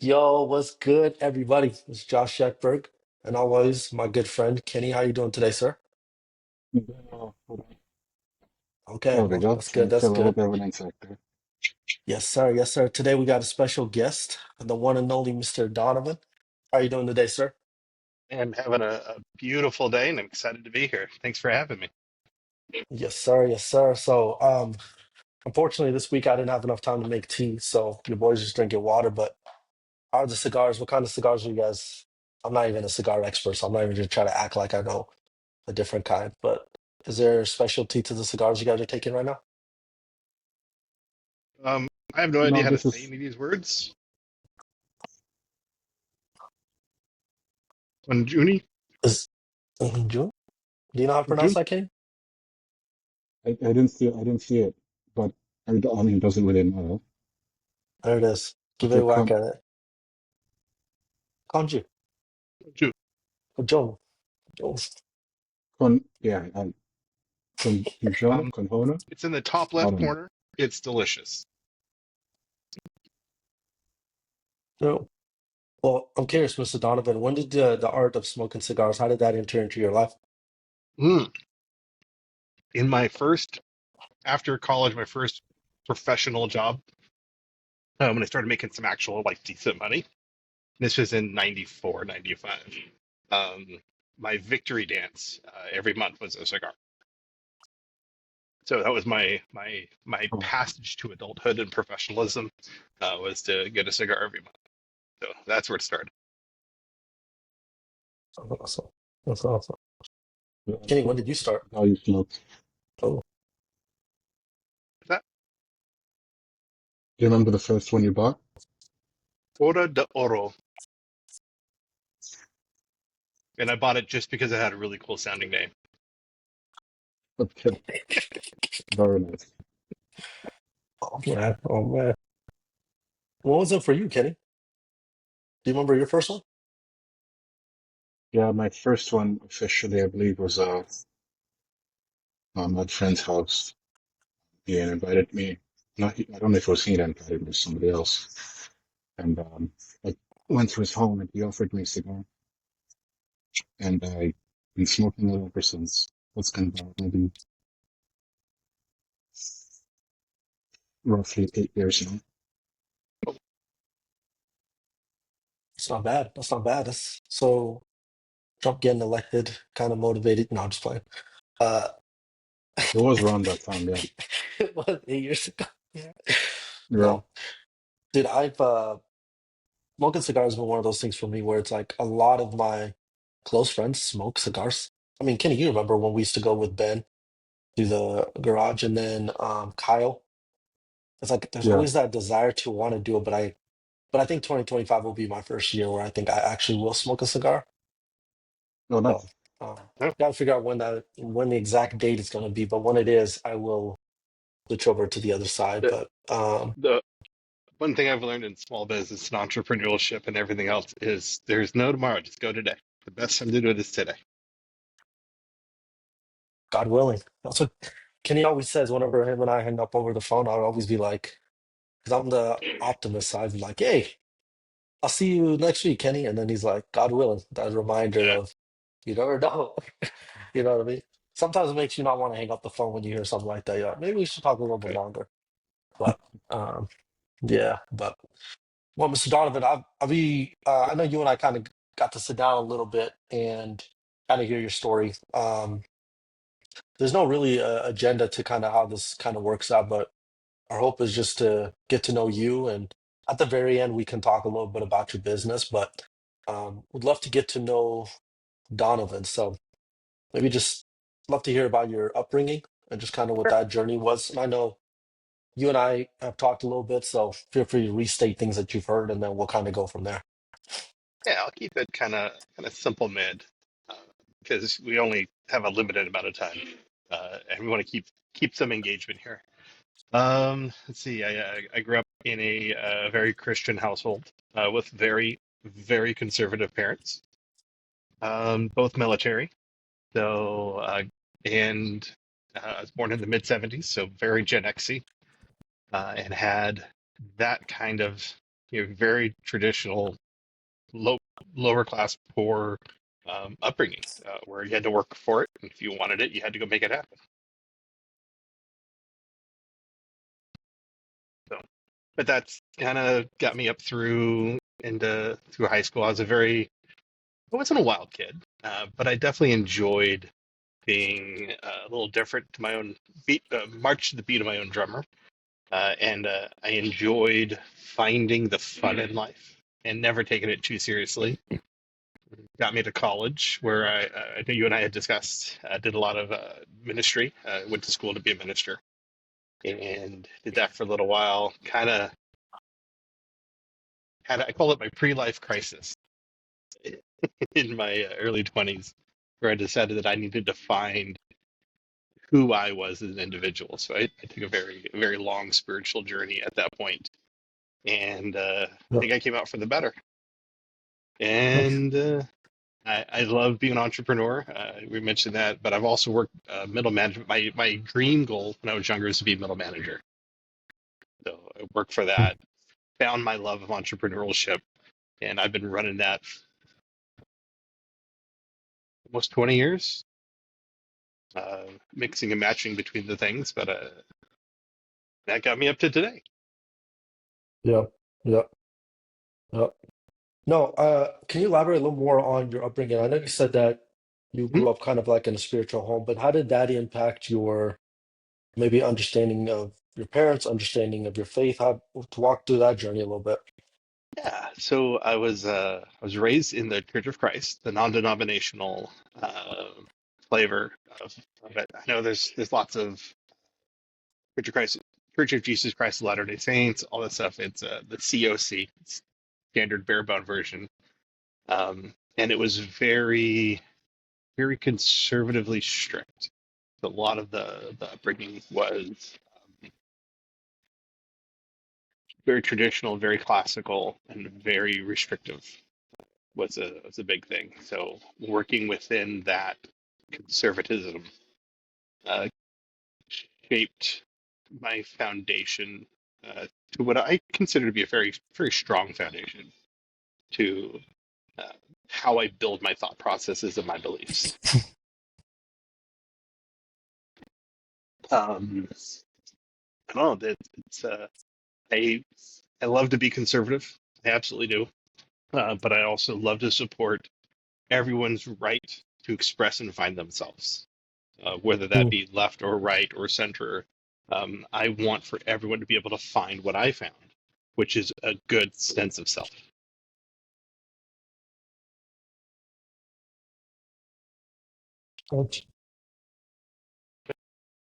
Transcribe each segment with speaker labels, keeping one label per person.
Speaker 1: Yo, what's good, everybody? It's Josh Sheckberg, and always my good friend Kenny. How you doing today, sir? Okay,
Speaker 2: There we
Speaker 1: well,
Speaker 2: go.
Speaker 1: that's good. That's
Speaker 2: Chill. I
Speaker 1: good.
Speaker 2: hope everything's active.
Speaker 1: Yes, sir. Yes, sir. Today we got a special guest, the one and only Mr. Donovan. How you doing today, sir?
Speaker 3: I'm having a beautiful day and I'm excited to be here. Thanks for having me.
Speaker 1: Yes, sir. Yes, sir. So, unfortunately, this week I didn't have enough time to make tea, so your boys just drinking water. But how are the cigars? What kind of cigars are you guys? I'm not even a cigar expert, so I'm not even gonna try to act like I know a different kind. But is there a specialty to the cigars you guys are taking right now?
Speaker 3: I have no idea
Speaker 2: No,
Speaker 3: how to
Speaker 2: this
Speaker 3: say
Speaker 2: is
Speaker 3: any of these words. Unjuni?
Speaker 1: Is June? Do you know how to pronounce
Speaker 3: Unjun?
Speaker 1: that, King?
Speaker 2: I didn't see it, but I mean, it doesn't really matter.
Speaker 1: There it is. Give it
Speaker 2: Okay,
Speaker 1: a whack at it. Kanju.
Speaker 3: Unju.
Speaker 1: Joe. Joe.
Speaker 2: yeah, Conjono,
Speaker 3: Um,
Speaker 2: Conhono.
Speaker 3: it's in the top
Speaker 2: I
Speaker 3: left
Speaker 2: don't know.
Speaker 3: corner. It's delicious.
Speaker 1: Joe. Well, I'm curious, Mr. Donovan, when did the art of smoking cigars, how did that enter into your life?
Speaker 3: Mm. In my first, after college, my first professional job, when I started making some actual like decent money, this was in 94, 95. My victory dance every month was a cigar. So that was my
Speaker 2: Oh,
Speaker 3: passage to adulthood and professionalism was to get a cigar every month. So that's where it started.
Speaker 1: That's awesome. That's awesome.
Speaker 2: yeah,
Speaker 1: Kenny, when did you start?
Speaker 2: how you smoke.
Speaker 1: Oh,
Speaker 3: That
Speaker 2: Do you remember the first one you bought?
Speaker 3: Hora de Oro, and I bought it just because it had a really cool sounding name.
Speaker 2: Okay, very nice.
Speaker 1: oh man. Oh man. What was it for you, Kenny? Do you remember your first one?
Speaker 2: Yeah, my first one officially, I believe, was at a friend's house. He invited me. I don't know if it was he that invited me, or somebody else. And I went to his home and he offered me a cigar. And I've been smoking it ever since. What's going about maybe roughly 8 years now.
Speaker 1: It's not bad. That's not bad. That's so Trump getting elected kind of motivated. No, I'm just playing. Uh
Speaker 2: It was around that time, yeah.
Speaker 1: it was 8 years ago. Yeah.
Speaker 2: Yeah,
Speaker 1: No. Dude, I've smoking cigars has been one of those things for me where it's like a lot of my close friends smoke cigars. I mean, Kenny, you remember when we used to go with Ben to the garage and then Kyle? It's like there's
Speaker 2: yeah.
Speaker 1: always that desire to want to do it, but I think 2025 will be my first year where I think I actually will smoke a cigar.
Speaker 2: No,
Speaker 1: So
Speaker 2: nice.
Speaker 3: Yeah.
Speaker 1: gotta figure out when the exact date is gonna be, but when it is, I will switch over to the other side.
Speaker 3: The,
Speaker 1: But
Speaker 3: the one thing I've learned in small business and entrepreneurship and everything else is there's no tomorrow, just go today. The best time to do it is today.
Speaker 1: God willing. That's what Kenny always says whenever him and I hang up over the phone, I'll always be like, because I'm the optimist side, be like, hey, I'll see you next week, Kenny. And then he's like, God willing, that reminder
Speaker 3: Yeah.
Speaker 1: of you never know. You know what I mean? Sometimes it makes you not want to hang up the phone when you hear something like that. You're like, maybe we should talk a little bit
Speaker 3: Okay.
Speaker 1: longer. But yeah, but well, Mr. Donovan, I know you and I kind of got to sit down a little bit and kind of hear your story. There's no really agenda to kind of how this kind of works out, but our hope is just to get to know you, and at the very end, we can talk a little bit about your business. But would love to get to know Donovan. So maybe just love to hear about your upbringing and just kind of what
Speaker 3: Sure.
Speaker 1: that journey was. And I know you and I have talked a little bit, so feel free to restate things that you've heard, and then we'll kind of go from there.
Speaker 3: Yeah, I'll keep it kind of simple mid uh, because we only have a limited amount of time and we want to keep some engagement here. Let's see. I grew up in a very Christian household with very conservative parents, both military. So and I was born in the mid '70s, so very Gen Xy, and had that kind of very traditional, low lower class, poor upbringing, where you had to work for it, and if you wanted it, you had to go make it happen. So, but that's kind of got me up through high school. I wasn't a wild kid, but I definitely enjoyed being a little different to my own beat, march to the beat of my own drummer. And I enjoyed finding the fun in life and never taking it too seriously. Got me to college, where I know you and I had discussed. Did a lot of ministry. Went to school to be a minister, and did that for a little while. Kind of I call it my pre-life crisis in my early 20s, where I decided that I needed to find who I was as an individual. So I took a very long spiritual journey at that point, and I
Speaker 1: Yeah.
Speaker 3: think I came out for the better.
Speaker 1: Nice.
Speaker 3: And I love being an entrepreneur. We mentioned that, but I've also worked middle management. My dream goal when I was younger is to be middle manager. So I worked for
Speaker 1: Hmm.
Speaker 3: that, found my love of entrepreneurship, and I've been running that almost 20 years, mixing and matching between the things. But that got me up to today.
Speaker 1: Yeah. Yeah. Yeah. No, can you elaborate a little more on your upbringing? I know you said that you
Speaker 3: Mhm.
Speaker 1: grew up kind of like in a spiritual home, but how did that impact your maybe understanding of your parents, understanding of your faith? How to walk through that journey a little bit?
Speaker 3: Yeah, so I was raised in the Church of Christ, the non-denominational uh, flavor of it. I know there's lots of Church of Christ, Church of Jesus Christ of Latter-day Saints, all that stuff. It's the COC, standard bare bone version, and it was very conservatively strict. A lot of the upbringing was very traditional, very classical, and very restrictive. Was a big thing. So working within that conservatism uh, shaped my foundation to what I consider to be a very strong foundation to uh, how I build my thought processes and my beliefs. I don't know. It's I I love to be conservative. I absolutely do. But I also love to support everyone's right to express and find themselves, whether that
Speaker 1: Mm.
Speaker 3: be left or right or center. I want for everyone to be able to find what I found, which is a good sense of self.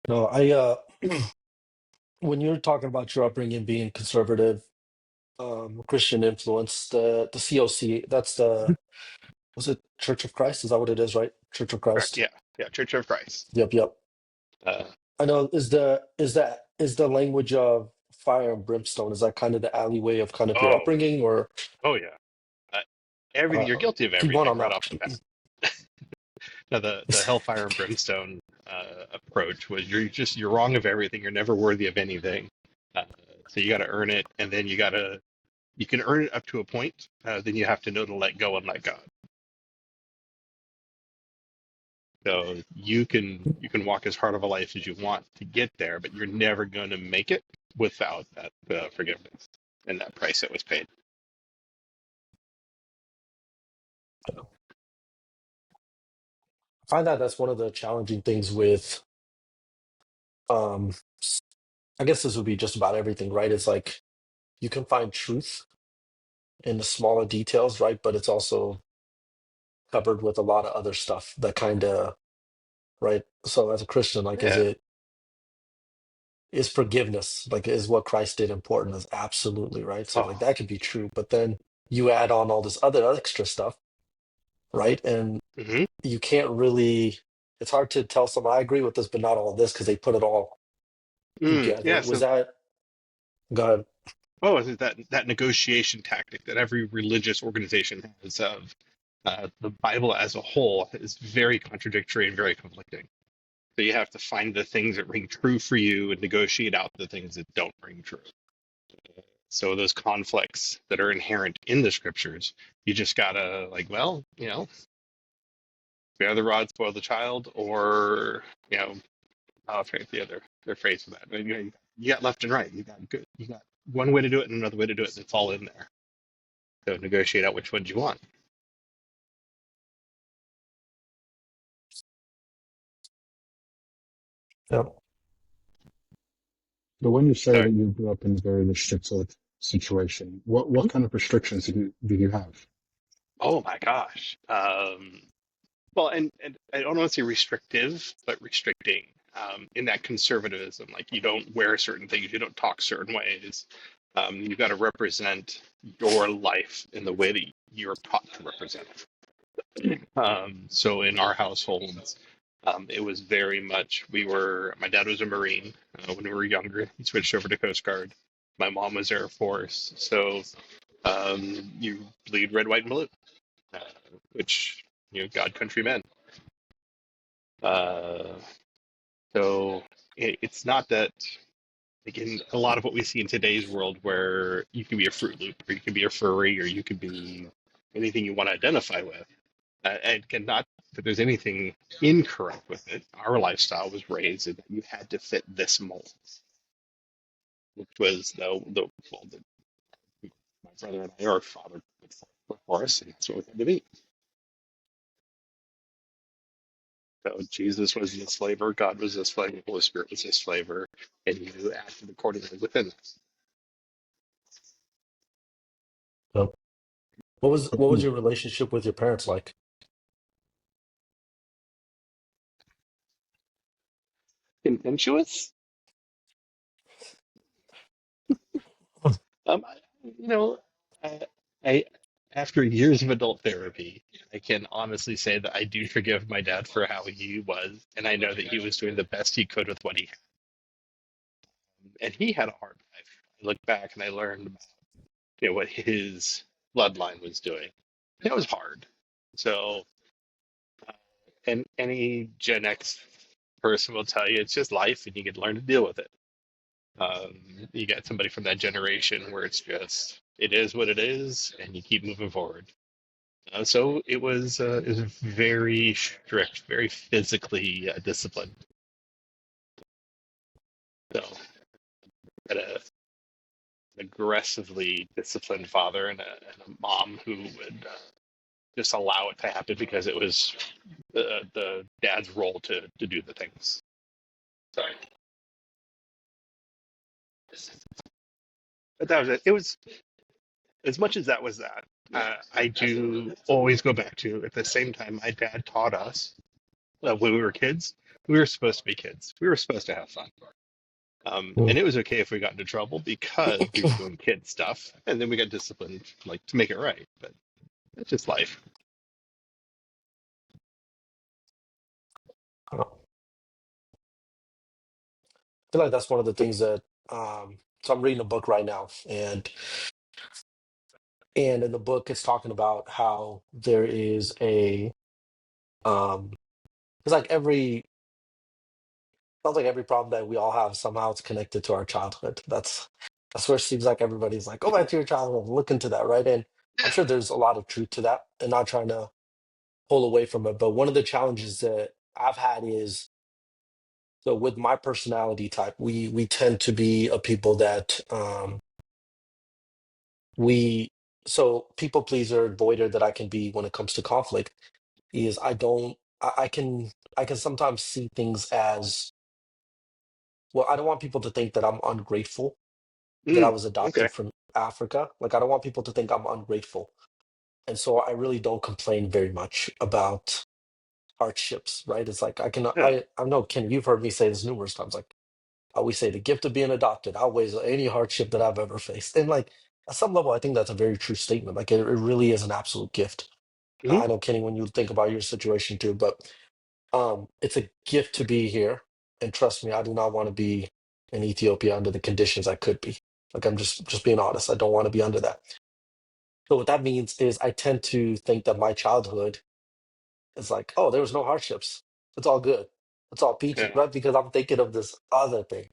Speaker 1: No, when you're talking about your upbringing being conservative, Christian influence, the COC, that's the was it Church of Christ? Is that what it is, right? Church of
Speaker 3: Correct.
Speaker 1: Christ.
Speaker 3: Yeah. Yeah. Church of Christ.
Speaker 1: Yep, yep.
Speaker 3: Uh,
Speaker 1: I know. Is the language of fire and brimstone? Is that kind of the alleyway of kind of your
Speaker 3: oh,
Speaker 1: upbringing, or
Speaker 3: oh yeah. Uh, everything, you're guilty of
Speaker 1: keep going
Speaker 3: everything
Speaker 1: on
Speaker 3: right
Speaker 1: that?
Speaker 3: off the bat. Now, the hellfire and brimstone approach was you're wrong of everything. You're never worthy of anything. Uh, so you got to earn it, and then you can earn it up to a point. Then you have to know to let go and let God. So you can walk as hard of a life as you want to get there, but you're never going to make it without that forgiveness and that price that was paid.
Speaker 1: I find that that's one of the challenging things with, um, s- I guess this would be just about everything, right? It's like you can find truth in the smaller details, right? But it's also covered with a lot of other stuff that kind of, right? So as a Christian, like,
Speaker 3: Yeah.
Speaker 1: is forgiveness, like, is what Christ did important? Is absolutely right. So like
Speaker 3: Oh.
Speaker 1: that could be true, but then you add on all this other extra stuff, right? And
Speaker 3: Hmm.
Speaker 1: you can't really. It's hard to tell someone I agree with this, but not all of this because they put it all
Speaker 3: Yeah.
Speaker 1: together. Was
Speaker 3: So,
Speaker 1: that God?
Speaker 3: oh, is it that negotiation tactic that every religious organization has of the Bible as a whole is very contradictory and very conflicting. So you have to find the things that ring true for you and negotiate out the things that don't ring true. So those conflicts that are inherent in the scriptures, you just gotta like, well, spare the rod, spoil the child, or I'll forget their phrase for that. But, you got left and right. You got one way to do it and another way to do it, and it's all in there. So negotiate out which ones you want.
Speaker 1: Yep.
Speaker 2: But when you say
Speaker 3: So,
Speaker 2: that you grew up in a very restricted situation, what kind of restrictions did you have?
Speaker 3: oh my gosh. Well, and I don't want to say restrictive, but restricting in that conservatism. Like you don't wear certain things, you don't talk certain ways. You've got to represent your life in the way that you're taught to represent it. So in our households, it was very much my dad was a Marine when we were younger. He switched over to Coast Guard. My mom was Air Force. So you bleed red, white, and blue, uh, which, God, country men. Uh, so it's not that, again, a lot of what we see in today's world where you can be a Fruit Loop or you can be a furry or you can be anything you want to identify with. And not that there's anything incorrect with it. Our lifestyle was raised in that you had to fit this mold, which was my brother and I, our father put for us, and that's what we had to be. So Jesus was this flavor, God was this flavor, Holy Spirit was this flavor, and you acted accordingly within this.
Speaker 1: Yep. What was your relationship with your parents like?
Speaker 3: Contentious? Um, I- you know, I, I after years of adult therapy, I can honestly say that I do forgive my dad for how he was, and I know that he was doing the best he could with what he had. And he had a hard life. I look back and I learned about, what his bloodline was doing. It was hard. So, uh, and any Gen X person will tell you it's just life, and you can learn to deal with it. You get somebody from that generation where it is what it is, and you keep moving forward. So it was very strict, very physically disciplined. So had an aggressively disciplined father and a mom who would just allow it to happen because it was the dad's role to do the things. Sorry, but that was it. It was as much as that was that. I do always go back to at the same time my dad taught us when we were kids. We were supposed to be kids. We were supposed to have fun.
Speaker 1: Mm.
Speaker 3: And it was okay if we got into trouble because we were doing kid stuff, and then we got disciplined, like to make it right. But that's just life.
Speaker 1: I feel like that's one of the things that so I'm reading a book right now, and in the book it's talking about how there is a it's like every sounds like every problem that we all have somehow it's connected to our childhood. That's where it seems like everybody's like, go back to your childhood, look into that, right? And I'm sure there's a lot of truth to that, and not trying to pull away from it. But one of the challenges that I've had is, so with my personality type, we tend to be a people that we so people pleaser, avoider that I can be when it comes to conflict is I don't I can sometimes see things as, well, I don't want people to think that I'm ungrateful, that I
Speaker 3: Mm,
Speaker 1: was
Speaker 3: okay.
Speaker 1: adopted from Africa. Like I don't want people to think I'm ungrateful. And so I really don't complain very much about hardships, right? It's like
Speaker 3: Yeah.
Speaker 1: I know, Ken, you've heard me say this numerous times. Like I always say the gift of being adopted outweighs any hardship that I've ever faced. And like at some level, I think that's a very true statement. Like it really is an absolute gift.
Speaker 3: Mhm.
Speaker 1: I know, Kenny, when you think about your situation too, but it's a gift to be here. And trust me, I do not want to be in Ethiopia under the conditions I could be. Like I'm just being honest. I don't want to be under that. So what that means is I tend to think that my childhood is like, oh, there was no hardships. It's all good. It's all peachy,
Speaker 3: Yeah.
Speaker 1: right? Because I'm thinking of this other thing.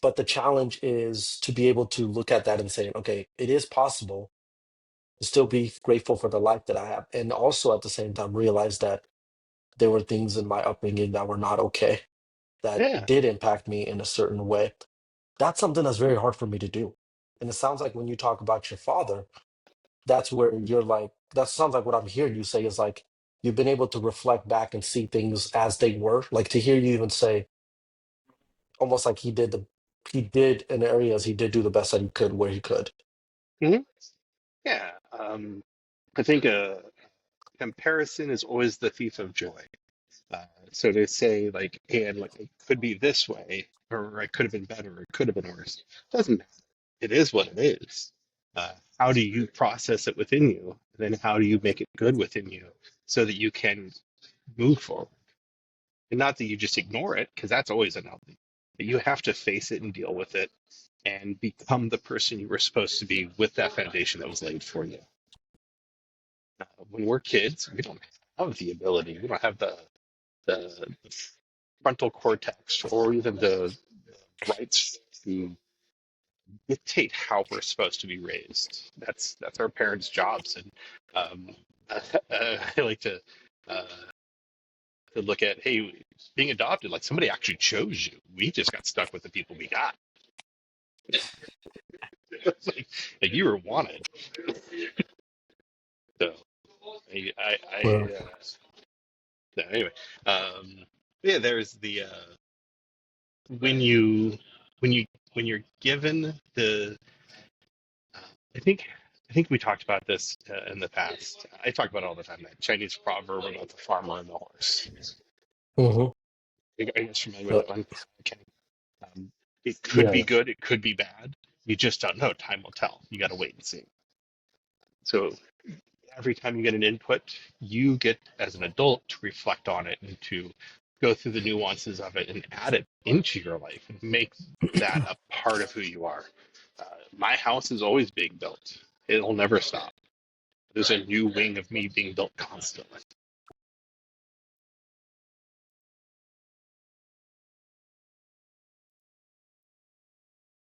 Speaker 1: But the challenge is to be able to look at that and say, okay, it is possible to still be grateful for the life that I have. And also at the same time, realize that there were things in my upbringing that were not okay, that
Speaker 3: Yeah.
Speaker 1: did impact me in a certain way. That's something that's very hard for me to do. And it sounds like when you talk about your father, that's where you're like, that sounds like what I'm hearing you say is like, you've been able to reflect back and see things as they were. Like to hear you even say, almost like he did in areas, he did do the best that he could where he could.
Speaker 3: Hmm. Yeah. I think comparison is always the thief of joy. So to say like, and like it could be this way, or it could have been better, or it could have been worse, doesn't matter. It is what it is. How do you process it within you? Then how do you make it good within you so that you can move forward? And not that you just ignore it, because that's always unhealthy. But you have to face it and deal with it and become the person you were supposed to be with that foundation that was laid for you. When we're kids, we don't have the ability, we don't have the frontal cortex or even the rights to dictate how we're supposed to be raised. That's our parents' jobs, and um, I like uh, to look at, hey, being adopted, like somebody actually chose you. We just got stuck with the people we got. Like you were wanted. So
Speaker 1: Well,
Speaker 3: so anyway, um, yeah, there's the when you when you when you're given the uh, I think I think we talked about this in the past. I talk about it all the time. That Chinese proverb about the farmer and the horse.
Speaker 1: mhm.
Speaker 3: Are you guys familiar with
Speaker 1: Uh,
Speaker 3: that one? Okay. Um, it could be
Speaker 2: Yeah.
Speaker 3: good. It could be bad. You just don't know. Time will tell. You got to wait and see. So every time you get an input, you get as an adult to reflect on it and to go through the nuances of it and add it into your life and make that a part of who you are. Uh, my house is always being built. It'll never stop. There's a new wing of me being built constantly.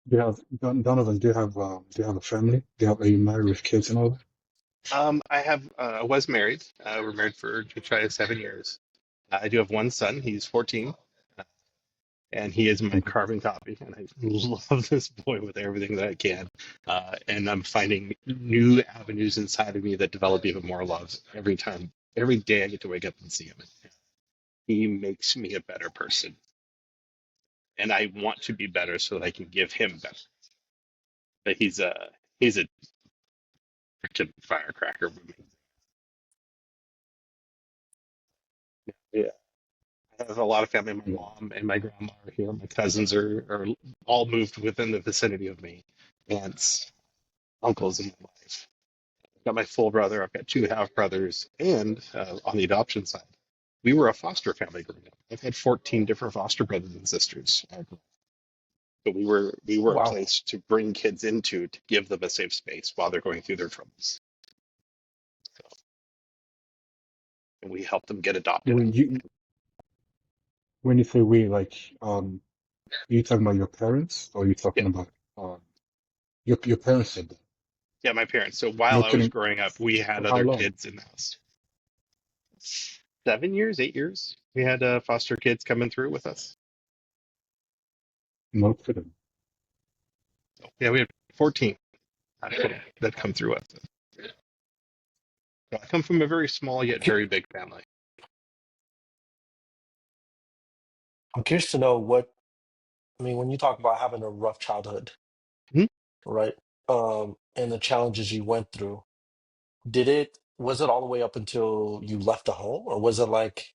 Speaker 2: Do you have Donovan? Do you have a family? Are you married with kids and all that?
Speaker 3: I was married. We're married for just shy of 7 years. I do have one son. He's 14. And he is my
Speaker 2: Mhm.
Speaker 3: carbon copy. And I love this boy with everything that I can. And I'm finding new avenues inside of me that develop even more love every time. Every day I get to wake up and see him. He makes me a better person. And I want to be better so that I can give him better. But he's a freaking firecracker with me. Yeah. I have a lot of family. My mom and my grandma are here. My cousins are all moved within the vicinity of me. Aunts, uncles in my life. I've got my full brother. I've got two half brothers, and on the adoption side, we were a foster family growing up. I've had 14 different foster brothers and sisters. But we were a
Speaker 1: wow.
Speaker 3: place to bring kids into to give them a safe space while they're going through their troubles, and we help them get adopted.
Speaker 2: When you when you say we, like, are you talking about your parents, or are you
Speaker 3: Yeah,
Speaker 2: talking about um your parents said that?
Speaker 3: yeah. My parents. So while
Speaker 2: No
Speaker 3: I was
Speaker 2: kidding.
Speaker 3: growing up, we had
Speaker 2: For how
Speaker 3: other
Speaker 2: long?
Speaker 3: kids in the house. 7 years, 8 years. We had foster kids coming through with us.
Speaker 2: No kidding.
Speaker 3: So, yeah, we had 14 actually that come through us. So I come from a very small yet
Speaker 1: Cu-
Speaker 3: very big family.
Speaker 1: I'm curious to know what, I mean, when you talk about having a rough childhood,
Speaker 3: Mhm.
Speaker 1: right? And the challenges you went through, was it all the way up until you left the home? Or was it like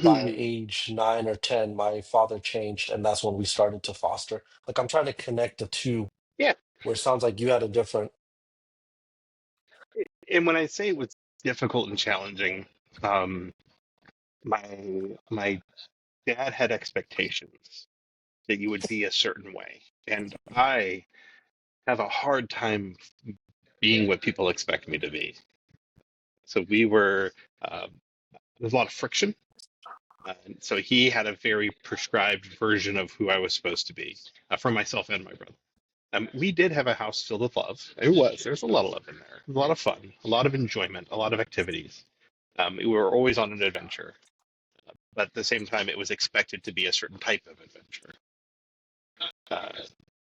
Speaker 1: by age 9 or 10, my father changed and that's when we started to foster? Like I'm trying to connect the two
Speaker 3: Yeah,
Speaker 1: where it sounds like you had a different,
Speaker 3: and when I say it was difficult and challenging, um, my my dad had expectations that you would be a certain way, and I have a hard time being what people expect me to be. So we were there's a lot of friction, And so he had a very prescribed version of who I was supposed to be for myself and my brother. We did have a house filled with love. There's a lot of love in there. A lot of fun, a lot of enjoyment, a lot of activities. We were always on an adventure, but at the same time, it was expected to be a certain type of adventure. Uh,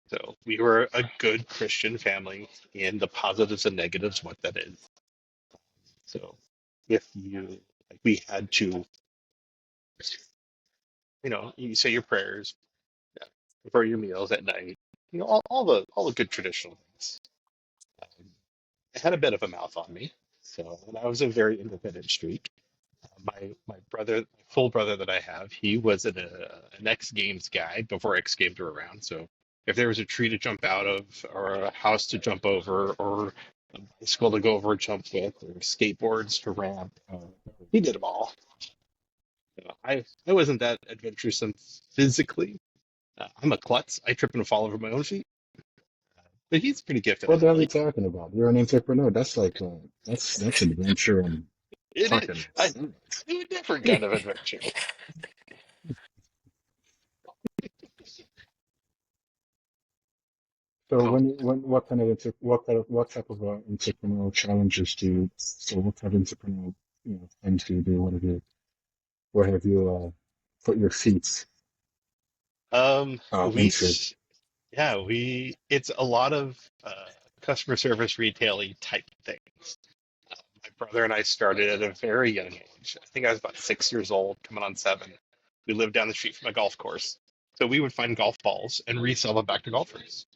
Speaker 3: so we were a good Christian family in the positives and negatives, what that is. So if you, like, we had to, you say your prayers, yeah, before your meals at night, all the good traditional things. Um, I had a bit of a mouth on me, so and I was a very independent streak. My brother, my full brother that I have, he was an X Games guy before X Games were around. So if there was a tree to jump out of, or a house to jump over, or a bicycle to go over and jump with, or skateboards to ramp, he did them all. I wasn't that adventuresome physically. I'm a klutz. I trip and fall over my own feet, but he's pretty gifted, I
Speaker 2: What the
Speaker 3: feel
Speaker 2: hell are you
Speaker 3: like.
Speaker 2: talking about? You're an entrepreneur. That's like that's adventure and
Speaker 3: It is.
Speaker 2: fucking
Speaker 3: I
Speaker 2: steroids.
Speaker 3: do a different kind of adventure.
Speaker 2: So
Speaker 3: Um,
Speaker 2: what type of entrepreneurial challenges do you, so what type of entrepreneurial, things do you do? What have you put your feet into?
Speaker 3: it's a lot of customer service retail-y type things. My brother and I started at a very young age. I think I was about 6 years old, coming on 7. We lived down the street from a golf course. So we would find golf balls and resell them back to golfers.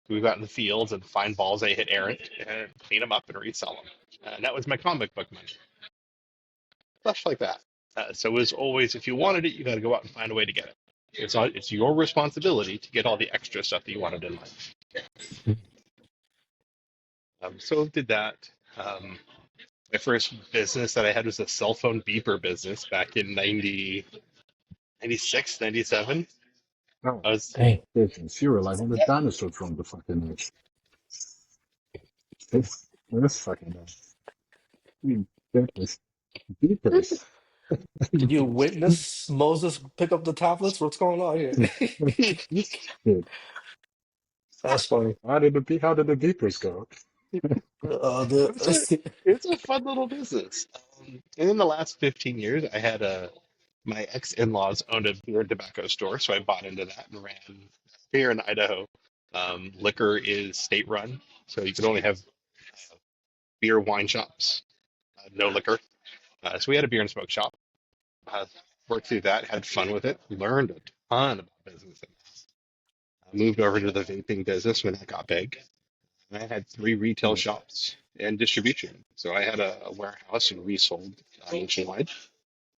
Speaker 3: We would go out in the fields and find balls they hit errant and clean them up and resell them. And that was my comic book money, stuff like that. So it was always, if you wanted it, you got to go out and find a way to get it. It's your responsibility to get all the extra stuff that you wanted in life. So did that. Um, my first business that I had was a cell phone beeper business back in 96, 97.
Speaker 2: Oh,
Speaker 3: I was
Speaker 1: Dang.
Speaker 2: business. You were like one of the dinosaurs from the fucking earth. This fucking beepers. Beepers.
Speaker 1: Did you witness Moses pick up the tablets? What's going on here?
Speaker 2: Dude,
Speaker 1: That's funny.
Speaker 2: how did the beepers go?
Speaker 3: it's a
Speaker 1: The
Speaker 3: it's a fun little business. And in the last 15 years, my ex-in-laws owned a beer and tobacco store, so I bought into that and ran here in Idaho. Liquor is state run, so you can only have beer wine shops, no liquor. So we had a beer and smoke shop. Uh, Worked through that, had fun with it, learned a ton about business. I moved over to the vaping business when that got big. And I had 3 retail
Speaker 2: Yeah.
Speaker 3: shops and distribution. So I had a warehouse and resold nationwide.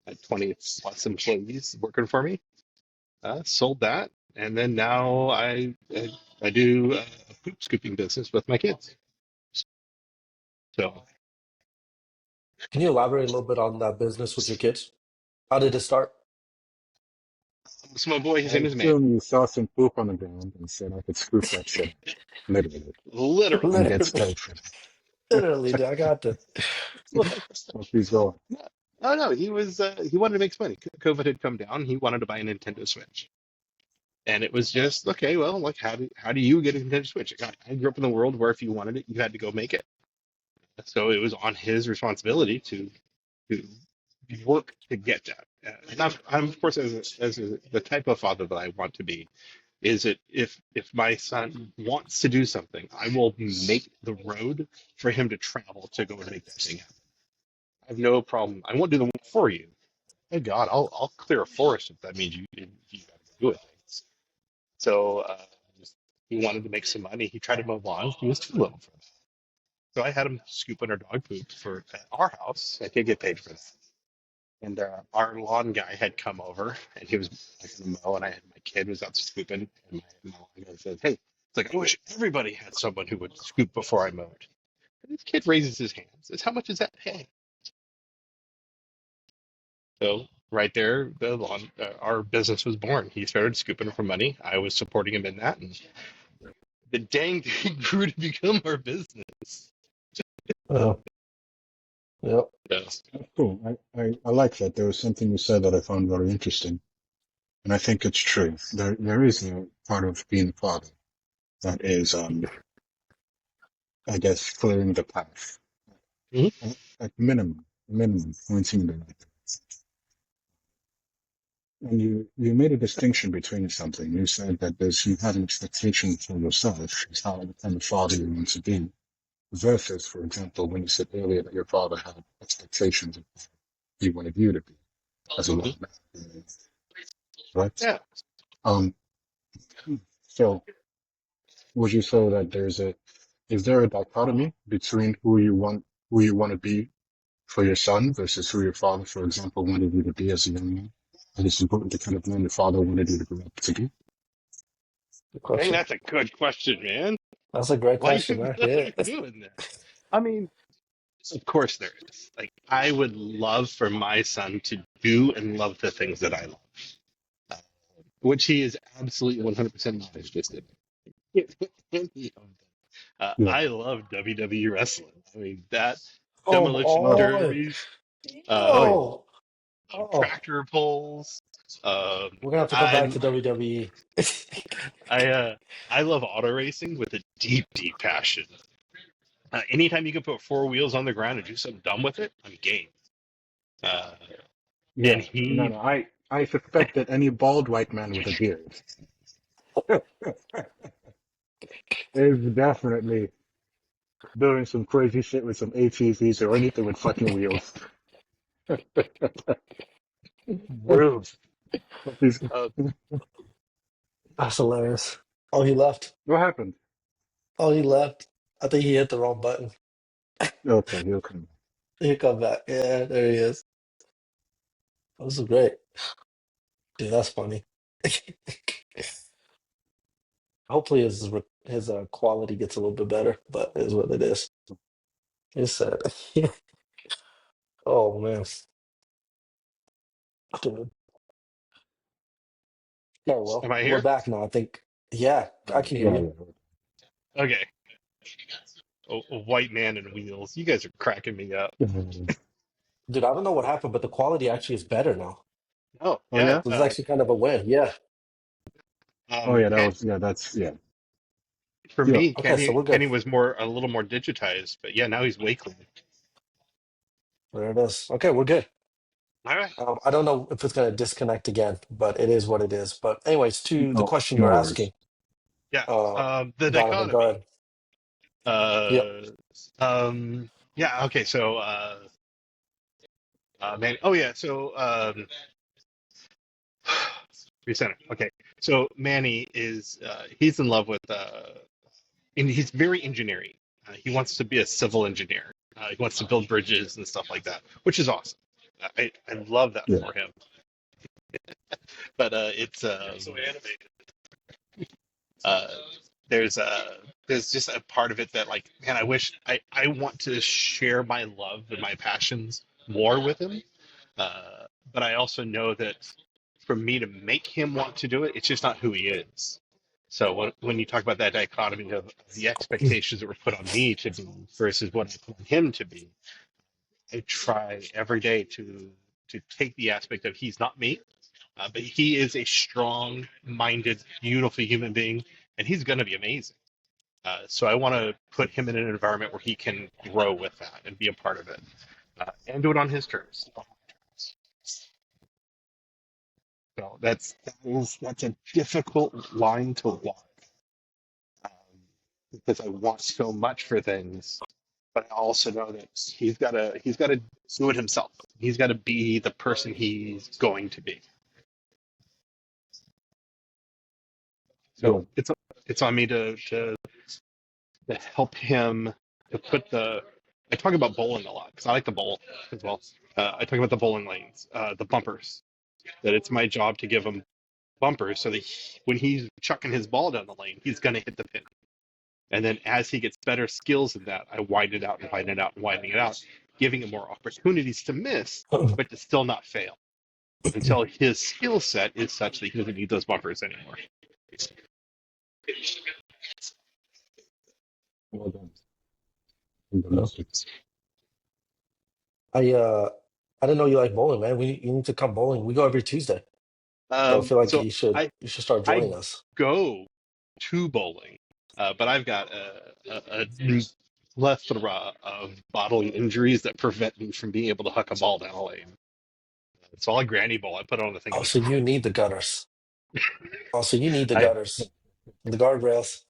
Speaker 3: I had 20 plus employees working for me. Sold that, and then now I do a poop scooping business with my kids. So,
Speaker 1: Can you elaborate a little bit on that business with your kids? How did it start?
Speaker 3: so my boy, his
Speaker 2: I
Speaker 3: name is Matt.
Speaker 2: assume you saw some poop on the ground and said I could scoop that shit up. Literally.
Speaker 3: Literally,
Speaker 2: And gets
Speaker 1: Literally,
Speaker 2: paid for
Speaker 1: literally, dude, I got the.
Speaker 2: Well, please go
Speaker 3: oh no, he wanted to make some money. COVID had come down. He wanted to buy a Nintendo Switch, and it was just okay. Well, like how do you get a Nintendo Switch? I grew up in the world where if you wanted it, you had to go make it. So it was on his responsibility to work to get that. And I'm of course the type of father that I want to be. Is it if my son wants to do something, I will make the road for him to travel to go and make that thing happen. I have no problem. I won't do the work for you. Hey God, I'll clear a forest if that means you got to do it. So he wanted to make some money. He tried to mow lawns. He was too little for that. So I had him scooping our dog poop for at our house. I could get paid for that. And our lawn guy had come over, and he was going to mow, and I had my kid was out scooping, and my lawn guy said, "Hey, it's like I wish everybody had someone who would scoop before I mowed." And this kid raises his hand, says, "How much is that pay?" So right there, our business was born. He started scooping for money. I was supporting him in that, and the dang thing grew to become our business.
Speaker 1: Oh, yep.
Speaker 3: So,
Speaker 2: That's cool. I like that. There was something you said that I found very interesting, and I think it's true. There is a part of being a father that is, I guess, clearing the path.
Speaker 3: mhm.
Speaker 2: At minimum, pointing in the right. And you made a distinction between something. You said that there's you have an expectation for yourself, is how the kind of father you want to be, versus, for example, when you said earlier that your father had expectations of how he wanted you to be as a young man, right?
Speaker 3: Yeah.
Speaker 2: Um, so would you say that is there a dichotomy between who you want to be for your son versus who your father, for example, wanted you to be as a young man? And it's important to kind of learn the father wanted you to grow up to be.
Speaker 1: Good
Speaker 3: I think
Speaker 1: question.
Speaker 3: that's a good question, man.
Speaker 1: That's a great
Speaker 3: Why
Speaker 1: question,
Speaker 3: you
Speaker 1: man.
Speaker 3: why
Speaker 1: Yeah.
Speaker 3: you doing that? I mean, of course there is. Like, I would love for my son to do and love the things that I love, uh, which he is absolutely 100% not interested in. Any of them.
Speaker 2: Yeah.
Speaker 3: I love WWE wrestling. I mean, that
Speaker 1: Oh,
Speaker 3: demolition
Speaker 2: Oh,
Speaker 1: oh,
Speaker 3: derbies,
Speaker 2: oh
Speaker 3: uh,
Speaker 2: yeah.
Speaker 1: yo. Oh,
Speaker 3: tractor pulls.
Speaker 1: we're gonna have to come back to
Speaker 3: I'm
Speaker 1: WWE.
Speaker 3: I I love auto racing with a deep, deep passion. Anytime you can put four wheels on the ground and do something dumb with it, I'm game. Uh, and
Speaker 2: Yeah. No,
Speaker 3: he,
Speaker 2: no. I suspect that any bald white man with a beard is definitely doing some crazy shit with some ATVs or anything with fucking wheels.
Speaker 3: rude.
Speaker 2: He's-
Speaker 3: Uh,
Speaker 1: That's hilarious. Oh, he left.
Speaker 2: what happened?
Speaker 1: Oh, he left. I think he hit the wrong button.
Speaker 2: Okay, he'll come.
Speaker 1: He'll come back. Yeah, there he is. This is great. Dude, that's funny. Hopefully his quality gets a little bit better, but it is what it is. It's sad. Oh man. Dude. Oh
Speaker 3: am
Speaker 1: well.
Speaker 3: I
Speaker 1: We're
Speaker 3: here?
Speaker 1: back now, I think. Yeah, I can hear
Speaker 2: Yeah,
Speaker 1: you.
Speaker 2: yeah.
Speaker 3: Okay. A white man and wheels. You guys are cracking me up.
Speaker 2: Mhm.
Speaker 1: Dude, I don't know what happened, but the quality actually is better now.
Speaker 3: Oh
Speaker 2: Oh
Speaker 3: yeah.
Speaker 2: yeah.
Speaker 1: This is actually kind of a win. Yeah.
Speaker 2: Oh yeah. That
Speaker 3: Ken,
Speaker 2: was yeah. That's yeah.
Speaker 3: for
Speaker 2: Yeah.
Speaker 3: me,
Speaker 1: Okay, so we're good.
Speaker 3: Kenny was more a little more digitized, but yeah, now he's way clean.
Speaker 1: There it is. Okay, we're good.
Speaker 3: All right.
Speaker 1: I don't know if it's going to disconnect again, but it is what it is. But anyways, to the
Speaker 2: No,
Speaker 1: question you
Speaker 2: no
Speaker 1: were
Speaker 2: worries.
Speaker 1: asking,
Speaker 3: Yeah.
Speaker 1: uh,
Speaker 3: The
Speaker 1: Donovan, go
Speaker 3: dichotomy.
Speaker 1: ahead. Yep.
Speaker 3: Uh, yeah. Okay. So, man. Oh yeah. So, recenter. Okay. So Manny is he's in love with and he's very engineering. He wants to be a civil engineer. He wants to build bridges and stuff like that, which is awesome. I love that
Speaker 2: Yeah.
Speaker 3: for him. But it's uh, there's there's just a part of it that, like, man, I wish I want to share my love and my passions more with him. But I also know that for me to make him want to do it, it's just not who he is. So when you talk about that dichotomy of the expectations that were put on me to be versus what I put on him to be, I try every day to take the aspect of he's not me, but he is a strong-minded, beautiful human being, and he's going to be amazing. So I want to put him in an environment where he can grow with that and be a part of it, and do it on his terms. So that's a difficult line to walk, um, because I want so much for things, but I also know that he's got to do it himself. He's got to be the person he's going to be.
Speaker 2: Yeah.
Speaker 3: So it's on me to help him to put the. I talk about bowling a lot because I like to bowl as well. I talk about the bowling lanes, the bumpers. That it's my job to give him bumpers so that when he's chucking his ball down the lane, he's going to hit the pin. And then as he gets better skills in that, I widen it out and widen it out and widen it out, giving him more opportunities to miss, but to still not fail until his skill set is such that he doesn't need those bumpers anymore.
Speaker 2: Well done. Fantastic.
Speaker 1: I I didn't know you like bowling, man. You need to come bowling. We go every Tuesday. So I feel like
Speaker 3: So I
Speaker 1: you should start
Speaker 3: I
Speaker 1: joining us.
Speaker 3: go to bowling, but I've got a plethora of bodily injuries that prevent me from being able to huck a ball down a lane. So I'll granny bowl. I put it on the thing
Speaker 1: Oh,
Speaker 3: and
Speaker 1: so
Speaker 3: just
Speaker 1: you need the gutters. Oh, so you need the
Speaker 3: I
Speaker 1: gutters, the guardrails.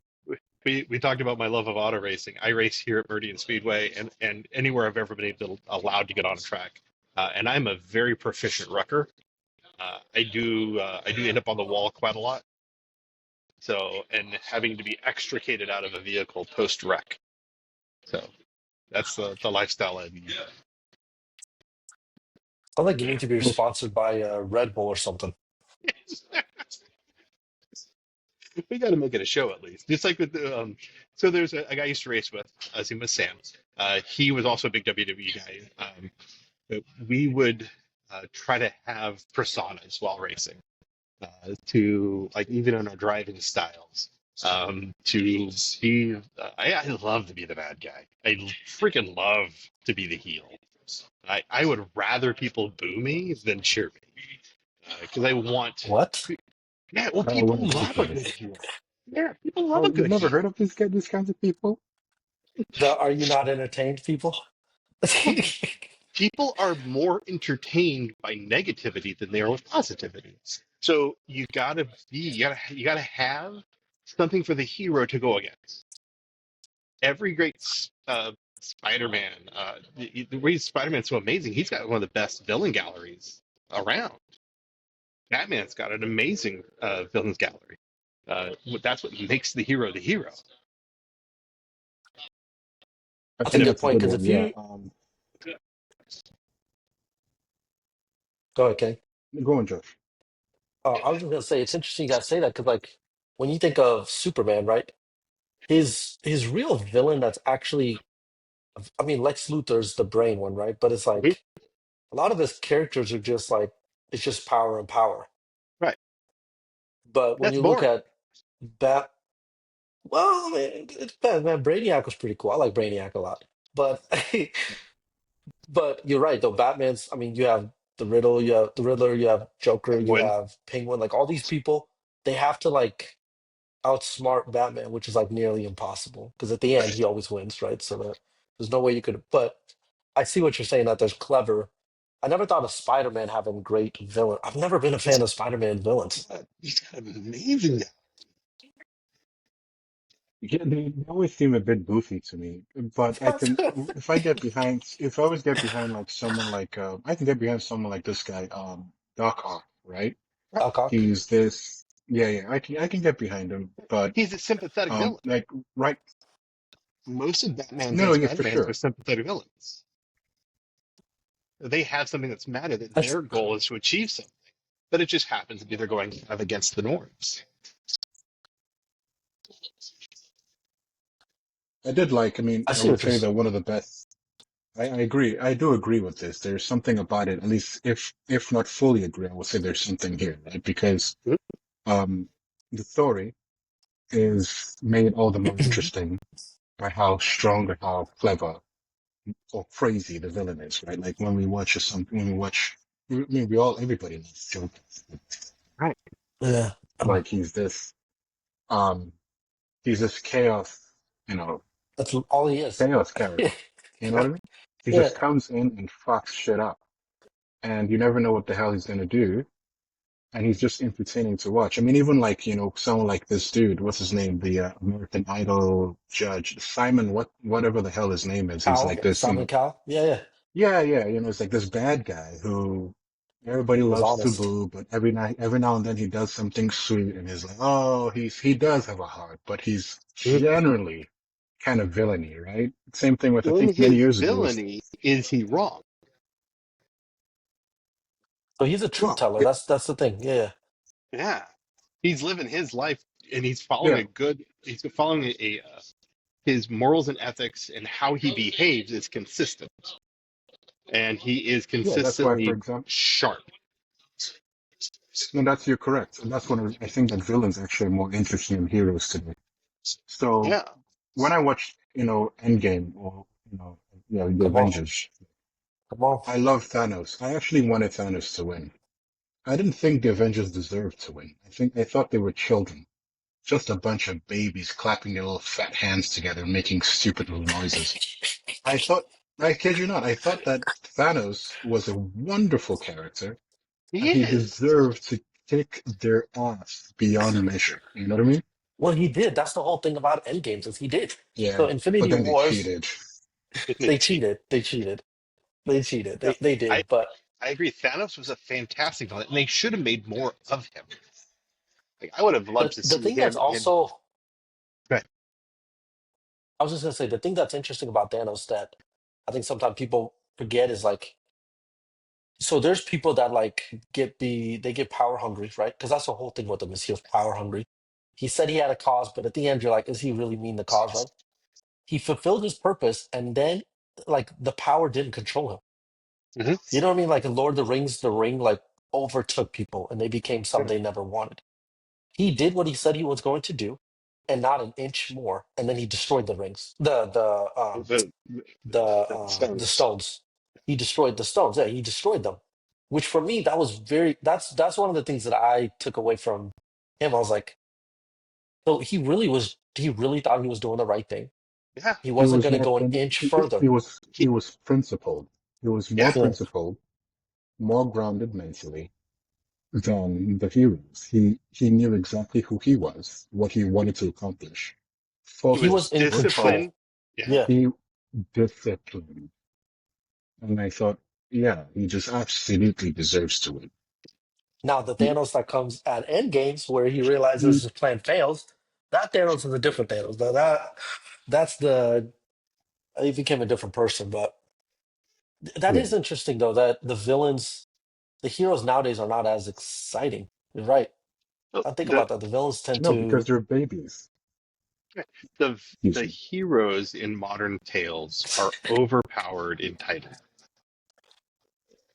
Speaker 3: we talked about my love of auto racing. I race here at Meridian Speedway and anywhere I've ever been allowed to get on a track. And I'm a very proficient rucker. I do end up on the wall quite a lot. So and having to be extricated out of a vehicle post wreck. So that's the lifestyle I lead.
Speaker 1: I think you need to be
Speaker 2: Well,
Speaker 1: sponsored by Red Bull or something.
Speaker 3: We got to make it a show at least. Just like with the so there's a guy I used to race with. His name was Sam. He was also a big WWE guy. But we would try to have personas while racing, to like even in our driving styles. To be, I love to be the bad guy. I freaking love to be the heel. I would rather people boo me than cheer me because I want.
Speaker 1: What?
Speaker 3: Yeah, well,
Speaker 2: I
Speaker 3: people
Speaker 2: wouldn't
Speaker 3: love a
Speaker 2: hesitate.
Speaker 3: good heel. Yeah, people love
Speaker 2: Oh,
Speaker 3: a
Speaker 2: you've
Speaker 3: good
Speaker 2: never heard
Speaker 3: heel.
Speaker 2: of these kinds of people?
Speaker 1: The Are you not entertained, people?
Speaker 3: Well, people are more entertained by negativity than they are with positivity. So you gotta have something for the hero to go against. Every great Spider-Man, the reason Spider-Man's so amazing, he's got one of the best villain galleries around. Batman's got an amazing villains gallery. That's what makes the hero the hero.
Speaker 2: I
Speaker 1: That's a
Speaker 2: think
Speaker 3: And if
Speaker 1: good
Speaker 2: that's a
Speaker 1: point
Speaker 2: good
Speaker 1: because
Speaker 2: one.
Speaker 1: if
Speaker 2: Yeah.
Speaker 1: you go ahead, Kenny.
Speaker 2: Go on, Josh.
Speaker 1: I was just gonna say it's interesting you guys say that because like when you think of Superman, right? His real villain that's actually I mean Lex Luthor's the brain one, right? But it's
Speaker 3: Mhm.
Speaker 1: like a lot of his characters are just like it's just power and power.
Speaker 3: Right,
Speaker 1: But when
Speaker 3: that's
Speaker 1: you look
Speaker 3: boring.
Speaker 1: at Bat, well, I mean, it depends, man. Brainiac was pretty cool. I like Brainiac a lot. But but you're right though. Batman's. I mean, you have the Riddle, you have the Riddler, you have Joker, you
Speaker 3: Penguin.
Speaker 1: have Penguin. Like all these people, they have to like outsmart Batman, which is like nearly impossible because at the end he always wins, right? So there's no way you could. But I see what you're saying that there's clever. I never thought of Spider-Man having great villain. I've never been a fan
Speaker 3: He's
Speaker 1: of Spider-Man villains.
Speaker 3: he's got amazing.
Speaker 2: Yeah, they always seem a bit goofy to me, but I can, if I always get behind like someone like, I can get behind someone like this guy, Doc Ock, right?
Speaker 3: Right.
Speaker 1: Alcock.
Speaker 2: He's this, yeah, yeah, I can get behind him, but,
Speaker 3: He's a sympathetic villain.
Speaker 2: like, right,
Speaker 3: Most of Batman's
Speaker 2: no,
Speaker 3: and
Speaker 2: yeah, for
Speaker 3: Spider-Man's are
Speaker 2: sure.
Speaker 3: sympathetic villains. They have something that's matter that
Speaker 1: That's
Speaker 3: their goal is to achieve something, but it just happens to be they're going kind of against the norms.
Speaker 2: I mean,
Speaker 1: I
Speaker 2: I
Speaker 1: see
Speaker 2: would
Speaker 1: what you're.
Speaker 2: say that one of the best, I agree, I do agree with this. There's something about it, at least if not fully agree, I would say there's something here, right? Because,
Speaker 3: Mhm.
Speaker 2: um, the story is made all the more interesting by how strong or how clever or crazy the villain is, right? Like when we watch, I mean, everybody knows Joker.
Speaker 3: Right.
Speaker 1: Yeah,
Speaker 2: Like um, he's this chaos, you know,
Speaker 1: that's all he is.
Speaker 2: chaos character. You know what I mean? He
Speaker 1: Yeah,
Speaker 2: just comes in and fucks shit up, and you never know what the hell he's gonna do. And he's just entertaining to watch. I mean, even like, someone like this dude, what's his name? The American Idol judge, Simon, whatever the hell his name is. He's
Speaker 1: Cal,
Speaker 2: like this,
Speaker 1: Simon Cal. Yeah, yeah.
Speaker 2: yeah, yeah, it's like this bad guy who everybody
Speaker 1: He was
Speaker 2: loves to
Speaker 1: honest.
Speaker 2: boo, but every now and then he does something sweet and he's like, oh, he does have a heart, but he's
Speaker 3: Mhm.
Speaker 2: generally kind of villainy, right? Same thing with, I
Speaker 3: In
Speaker 2: think many
Speaker 3: his
Speaker 2: years ago was,
Speaker 3: villainy, is he wrong?
Speaker 1: So he's a truth
Speaker 2: well,
Speaker 1: teller. That's the thing. Yeah, yeah.
Speaker 3: Yeah, he's living his life and he's following
Speaker 2: yeah,
Speaker 3: a good. He's following his morals and ethics and how he behaves is consistent, and he is
Speaker 2: yeah, that's why, for
Speaker 3: consistently
Speaker 2: example,
Speaker 3: sharp.
Speaker 2: no, you're correct. And that's what I think that villains actually are more interesting than heroes today. So
Speaker 3: Yeah.
Speaker 2: when I watched, Endgame or, yeah, the
Speaker 1: Come on.
Speaker 2: Avengers,
Speaker 1: Come on.
Speaker 2: I love Thanos. I actually wanted Thanos to win. I didn't think the Avengers deserved to win. I thought they were children. Just a bunch of babies clapping their little fat hands together and making stupid little noises. I thought, I kid you not, I thought that Thanos was a wonderful character and
Speaker 3: He
Speaker 2: he
Speaker 3: is.
Speaker 2: deserved to kick their ass beyond measure. You know what I mean?
Speaker 1: Well, he did. That's the whole thing about Endgames is he did.
Speaker 2: Yeah,
Speaker 1: So
Speaker 2: but
Speaker 1: Infinity
Speaker 2: then they
Speaker 1: Wars,
Speaker 2: cheated.
Speaker 3: Didn't
Speaker 1: they
Speaker 3: cheat.
Speaker 1: cheated. They cheated. They cheated.
Speaker 3: No,
Speaker 1: They
Speaker 3: I
Speaker 1: did. But
Speaker 3: I agree. Thanos was a fantastic villain, and they should have made more of him. Like, I would have loved to
Speaker 1: the
Speaker 3: see
Speaker 1: thing that's
Speaker 3: him in.
Speaker 1: also,
Speaker 3: But
Speaker 1: I was just gonna say, the thing that's interesting about Thanos that I think sometimes people forget is like, so there's people that like they get power hungry, right? Because that's the whole thing with him is he was power hungry. He said he had a cause, but at the end you're like, is he really mean the cause, right? He fulfilled his purpose, and then like the power didn't control him.
Speaker 3: Mhm.
Speaker 1: You know what I mean? Like in Lord of the Rings, the ring like overtook people, and they became something
Speaker 3: Yeah.
Speaker 1: they never wanted. He did what he said he was going to do, and not an inch more. And then he destroyed the rings,
Speaker 3: the,
Speaker 1: the
Speaker 3: stones.
Speaker 1: stones. He destroyed the stones. Yeah, he destroyed them. Which for me, that was very. That's one of the things that I took away from him. I was like, so he really was. He really thought he was doing the right thing.
Speaker 3: Yeah,
Speaker 1: He
Speaker 2: He
Speaker 1: wasn't
Speaker 2: was
Speaker 1: going to
Speaker 2: more,
Speaker 1: go an inch further.
Speaker 2: he
Speaker 3: he,
Speaker 2: was principled. He was more
Speaker 3: yeah,
Speaker 1: Yeah.
Speaker 2: principled, more grounded mentally than the heroes. He knew exactly who he was, what he wanted to accomplish.
Speaker 3: he
Speaker 1: He was
Speaker 3: was
Speaker 2: Focused,
Speaker 1: in
Speaker 3: disciplined.
Speaker 1: control.
Speaker 3: Yeah,
Speaker 1: Yeah.
Speaker 2: he disciplined. And I thought, yeah, he just absolutely deserves to win.
Speaker 1: Now the
Speaker 2: He,
Speaker 1: Thanos that comes at Endgames, where he realizes
Speaker 2: he,
Speaker 1: his plan fails, that Thanos is a different Thanos. Now that's the he became a different person. But that
Speaker 2: yeah.
Speaker 1: is interesting though, that the villains, the heroes nowadays are not as exciting. You're right.
Speaker 3: so
Speaker 1: I think about that. The villains tend
Speaker 2: No, because
Speaker 1: to,
Speaker 2: they're babies.
Speaker 3: the
Speaker 2: Excuse
Speaker 3: the
Speaker 2: me.
Speaker 3: heroes in modern tales are overpowered entitled,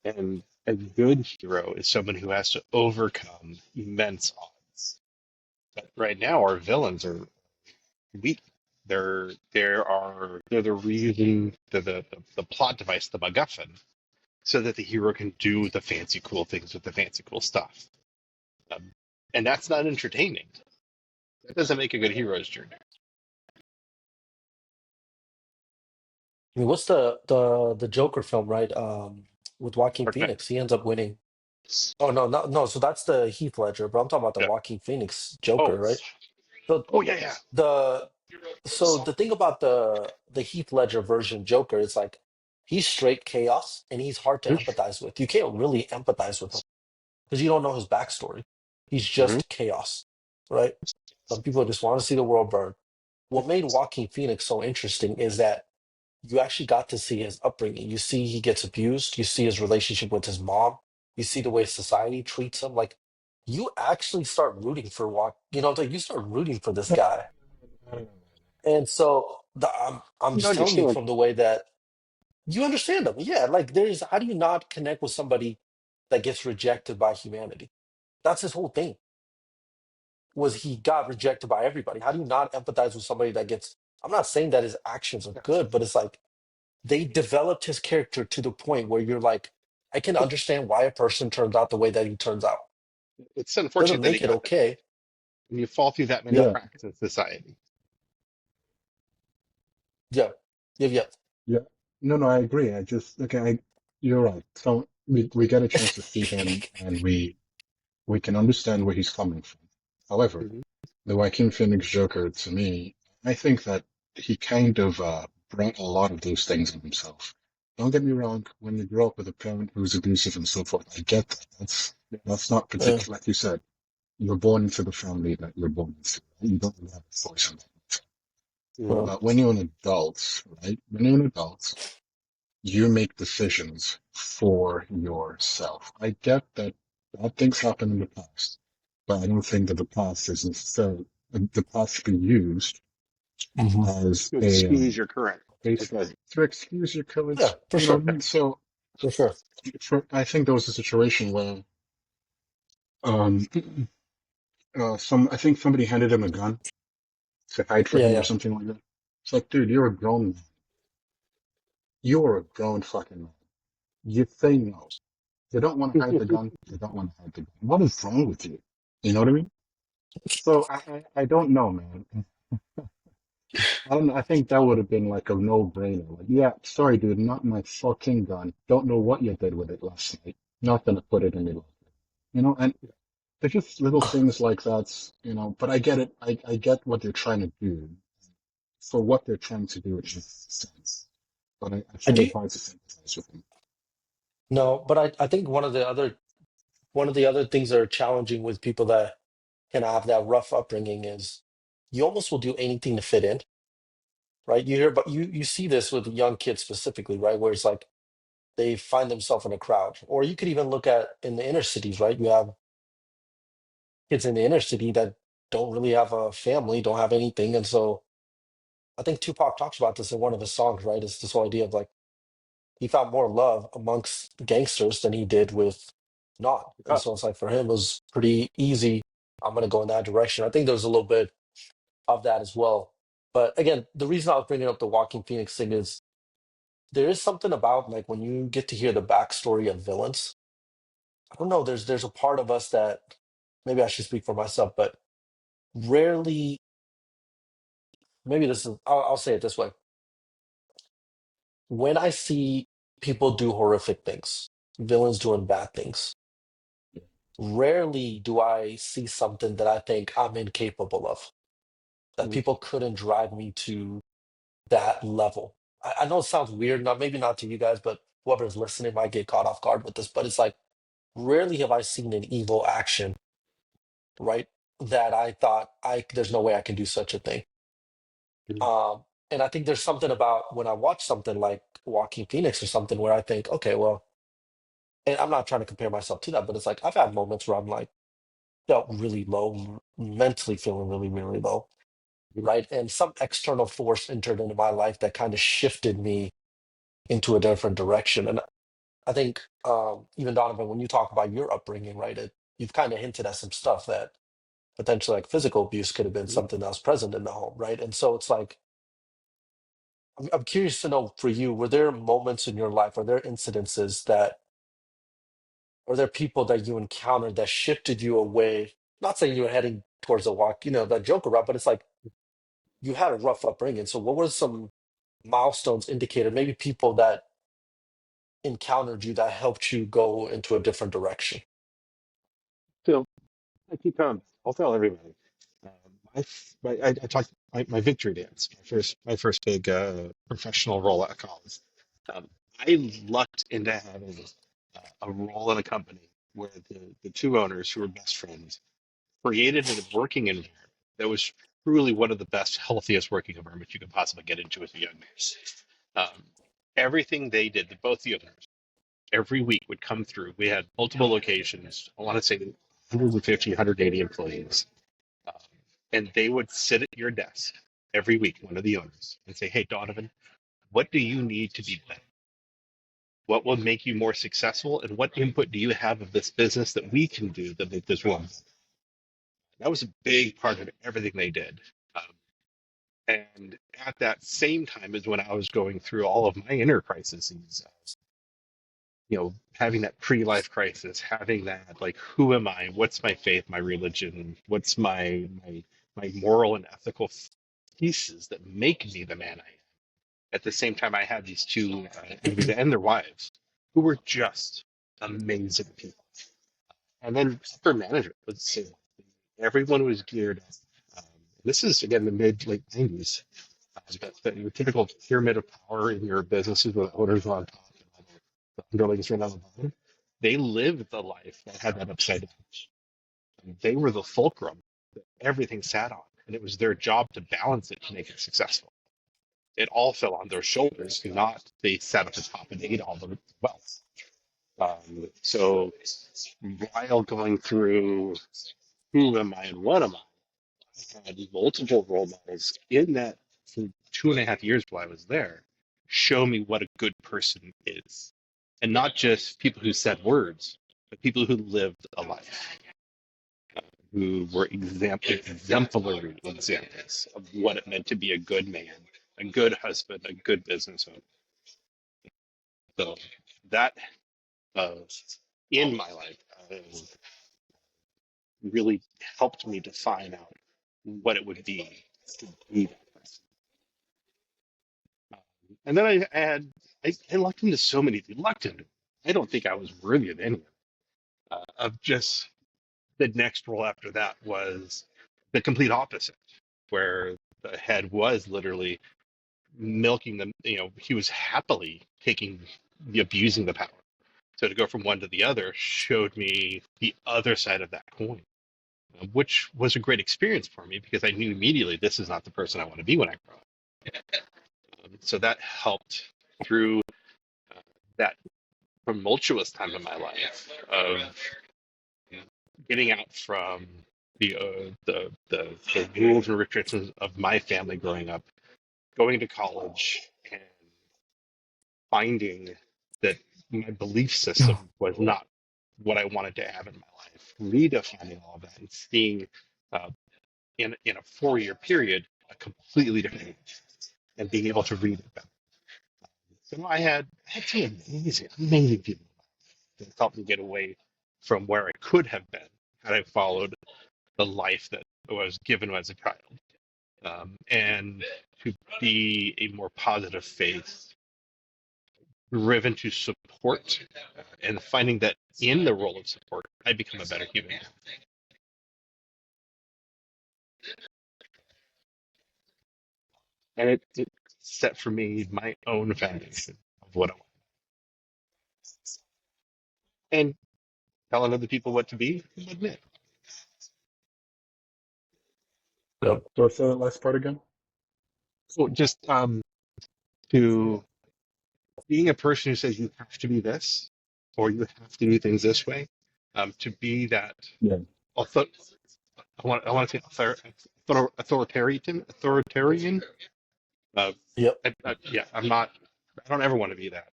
Speaker 3: and a good hero is someone who has to overcome immense odds. But right now, our villains are weak. They're the reason, the plot device, the MacGuffin, so that the hero can do the fancy cool things with the fancy cool stuff. Um, and that's not entertaining. That doesn't make a good hero's journey.
Speaker 1: I mean, what's the Joker film, right? With Joaquin
Speaker 3: Dark Knight.
Speaker 1: Phoenix, he ends up winning. Oh no, no. So that's the Heath Ledger, but I'm talking about the
Speaker 3: Yeah.
Speaker 1: Joaquin Phoenix
Speaker 3: Oh.
Speaker 1: Joker, right? So
Speaker 3: Oh yeah, yeah.
Speaker 1: the the thing about the Heath Ledger version Joker is like he's straight chaos and he's hard to empathize with. You can't really empathize with him because you don't know his backstory. He's
Speaker 3: Mm-hmm.
Speaker 1: just chaos, right? Some people just want to see the world burn. What made Joaquin Phoenix so interesting is that you actually got to see his upbringing. You see he gets abused. You see his relationship with his mom. You see the way society treats him. Like you actually start rooting for it's like you start rooting for this guy. And so I'm
Speaker 3: You
Speaker 1: just telling you
Speaker 3: understand?
Speaker 1: from the way that you understand them. Yeah, like there's how do you not connect with somebody that gets rejected by humanity? That's his whole thing. Was he got rejected by everybody? How do you not empathize with somebody that gets I'm not saying that his actions are good, but it's like they developed his character to the point where you're like, I can understand why a person turns out the way that he turns out.
Speaker 3: It's
Speaker 1: Doesn't
Speaker 3: unfortunate that he
Speaker 1: make it
Speaker 3: got there.
Speaker 1: okay.
Speaker 3: When you fall through that many
Speaker 1: Yeah,
Speaker 2: Yeah,
Speaker 3: cracks in society.
Speaker 1: yeah, yeah, yeah.
Speaker 2: yeah. No, no, I agree. You're right. So we get a chance to see him and we can understand where he's coming from. However,
Speaker 3: Mhm.
Speaker 2: the Joaquin Phoenix Joker, to me, I think that he kind of brought a lot of those things in himself. Don't get me wrong, when you grow up with a parent who's abusive and so forth, I get that. That's not
Speaker 1: Yeah,
Speaker 2: particular. Like you said, you're born into the family that you're born into. You don't really have a choice in that.
Speaker 3: Mhm.
Speaker 1: well,
Speaker 2: But when you're an adult, right? When you're an adult, you make decisions for yourself. I get that bad things happen in the past, but I don't think that the past is necessarily the past should be used
Speaker 1: hmm
Speaker 2: as
Speaker 3: To
Speaker 2: a
Speaker 3: excuse your current.
Speaker 2: basically to excuse your
Speaker 1: yeah,
Speaker 2: courage.
Speaker 1: for
Speaker 2: You know what
Speaker 1: sure,
Speaker 2: I mean? So
Speaker 1: for sure.
Speaker 2: I think there was a situation where um some I think somebody handed him a gun to hide for
Speaker 1: Yeah,
Speaker 2: him or
Speaker 1: yeah.
Speaker 2: something like that. It's like, dude, you're a grown man. You're a grown fucking man. you say no. They don't want to hide the gun. They don't want to hide the gun. What is wrong with you? You know what I mean? So I don't know, man. I don't know. I think that would have been like a no-brainer. Like, yeah, sorry, dude, not my fucking gun. Don't know what you did with it last night. Not gonna put it in your locker. And they're just little things like that, but I get it. I get what they're trying to do. For what they're trying to do, it makes sense. But I
Speaker 1: I
Speaker 2: find
Speaker 1: do
Speaker 2: it hard to sympathize with them.
Speaker 1: no, but I think one of the other things that are challenging with people that can have that rough upbringing is you almost will do anything to fit in, right? You hear, but you see this with young kids specifically, right? Where it's like they find themselves in a crowd, or you could even look at in the inner cities, right? You have kids in the inner city that don't really have a family, don't have anything, and so I think Tupac talks about this in one of his songs, right? It's this whole idea of like he found more love amongst gangsters than he did with not. And
Speaker 3: Yeah.
Speaker 1: so it's like for him, it was pretty easy. I'm going to go in that direction. I think there's a little bit of that as well. But again, the reason I was bringing up the Walking Phoenix thing is there is something about like when you get to hear the backstory of villains. I don't know. There's a part of us that maybe I should speak for myself, but rarely. Maybe this is. I'll say it this way: when I see people do horrific things, villains doing bad things, rarely do I see something that I think I'm incapable of, that
Speaker 2: Mhm.
Speaker 1: people couldn't drive me to that level. I know it sounds weird, not maybe not to you guys, but whoever's listening might get caught off guard with this, but it's like rarely have I seen an evil action, right? That I thought I there's no way I can do such a thing.
Speaker 3: Mhm.
Speaker 1: Um, and I think there's something about when I watch something like Walking Phoenix or something where I think, okay, well, and I'm not trying to compare myself to that, but it's like I've had moments where I'm like felt really low, mentally feeling really, really low, right? And some external force entered into my life that kind of shifted me into a different direction. And I think even Donovan, when you talk about your upbringing, right, you've kind of hinted at some stuff that potentially like physical abuse could have been
Speaker 3: Mhm.
Speaker 1: something that was present in the home, right? And so it's like I'm curious to know for you, were there moments in your life, are there incidences that, are there people that you encountered that shifted you away? Not saying you were heading towards the walk, that Joker route, but it's like you had a rough upbringing. So what were some milestones indicated, maybe people that encountered you that helped you go into a different direction?
Speaker 3: So I keep I'll tell everybody. Um, I talked my victory dance, my first big professional role at college. Um, I lucked into having a role in a company where the two owners who were best friends created a working environment that was truly one of the best, healthiest working environments you could possibly get into as a young man. Everything they did, both the owners, every week would come through. We had multiple locations. I want to say 150, 180 employees. Um, and they would sit at your desk every week, one of the owners, and say, "Hey, Donovan, what do you need to be better? What will make you more successful? And what input do you have of this business that we can do that make this run?" That was a big part of everything they did. Um, and at that same time is when I was going through all of my inner crises, having that pre-life crisis, having that like, who am I? What's my faith, my religion? What's my moral and ethical pieces that make me the man I am? At the same time, I had these two individuals and their wives who were just amazing people. And then upper management was the same. Everyone was geared up. This is again the mid late 90s. Your typical pyramid of power in your businesses with owners on top and all the underlings right on the bottom. They lived the life that had that upside down. They were the fulcrum that everything sat on, and it was their job to balance it to make it successful. It all fell on their shoulders, not they sat at the top and ate all the wealth. So while going through who am I and what am I, had multiple role models in that for 2.5 years while I was there show me what a good person is. And not just people who said words, but people who lived a life, who were exemplary examples of what it meant to be a good man, a good husband, a good business owner. So that uh, in my life really helped me to find out what it would be to be that person. And then I lucked into so many things. Lucked into. I don't think I was worthy of any of just the next role after that was the complete opposite, where the head was literally milking them. You know, he was happily abusing the power. So to go from one to the other showed me the other side of that coin, which was a great experience for me because I knew immediately this is not the person I want to be when I grow up. So that helped through that tumultuous time in my life of getting out from the rules and restrictions of my family growing up, going to college, and finding that my belief system was not what I wanted to have in my life. Redefining all of that and seeing uh, in a 4 year period a completely different image and being able to read it better. So I had some amazing people that helped me get away from where I could have been had I followed the life that was given as a child, and to be a more positive faith, driven to support, and finding that in the role of support, I become a better human. And it set for me my own foundation of what I want. And telling other people what to be, admit.
Speaker 1: Yep.
Speaker 2: So say that last part again.
Speaker 3: So just to being a person who says you have to be this or you have to do things this way, to be that
Speaker 2: Yeah.
Speaker 3: author, I want to say authoritarian. Uh,
Speaker 1: Yep.
Speaker 3: yeah, I'm not. I don't ever want to be that.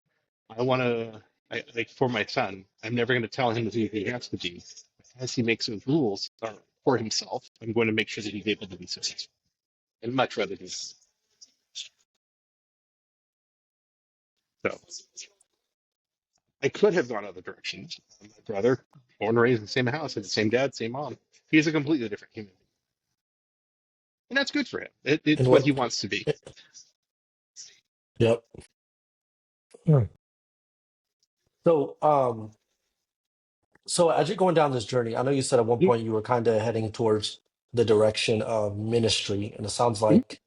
Speaker 3: I want to. Like for my son, I'm never going to tell him who he has to be. As he makes those rules for himself, I'm going to make sure that he's able to be successful. And much rather do that. So I could have gone other directions. My brother, born and raised in the same house, had the same dad, same mom. He's a completely different human being, and that's good for him.
Speaker 1: And
Speaker 3: It's what he
Speaker 1: what?
Speaker 3: wants to be.
Speaker 1: Yep. Hmm. So, so as you're going down this journey, I know you said at one
Speaker 3: Mhm.
Speaker 1: point you were kind of heading towards the direction of ministry, and it sounds
Speaker 3: Mhm.
Speaker 1: like,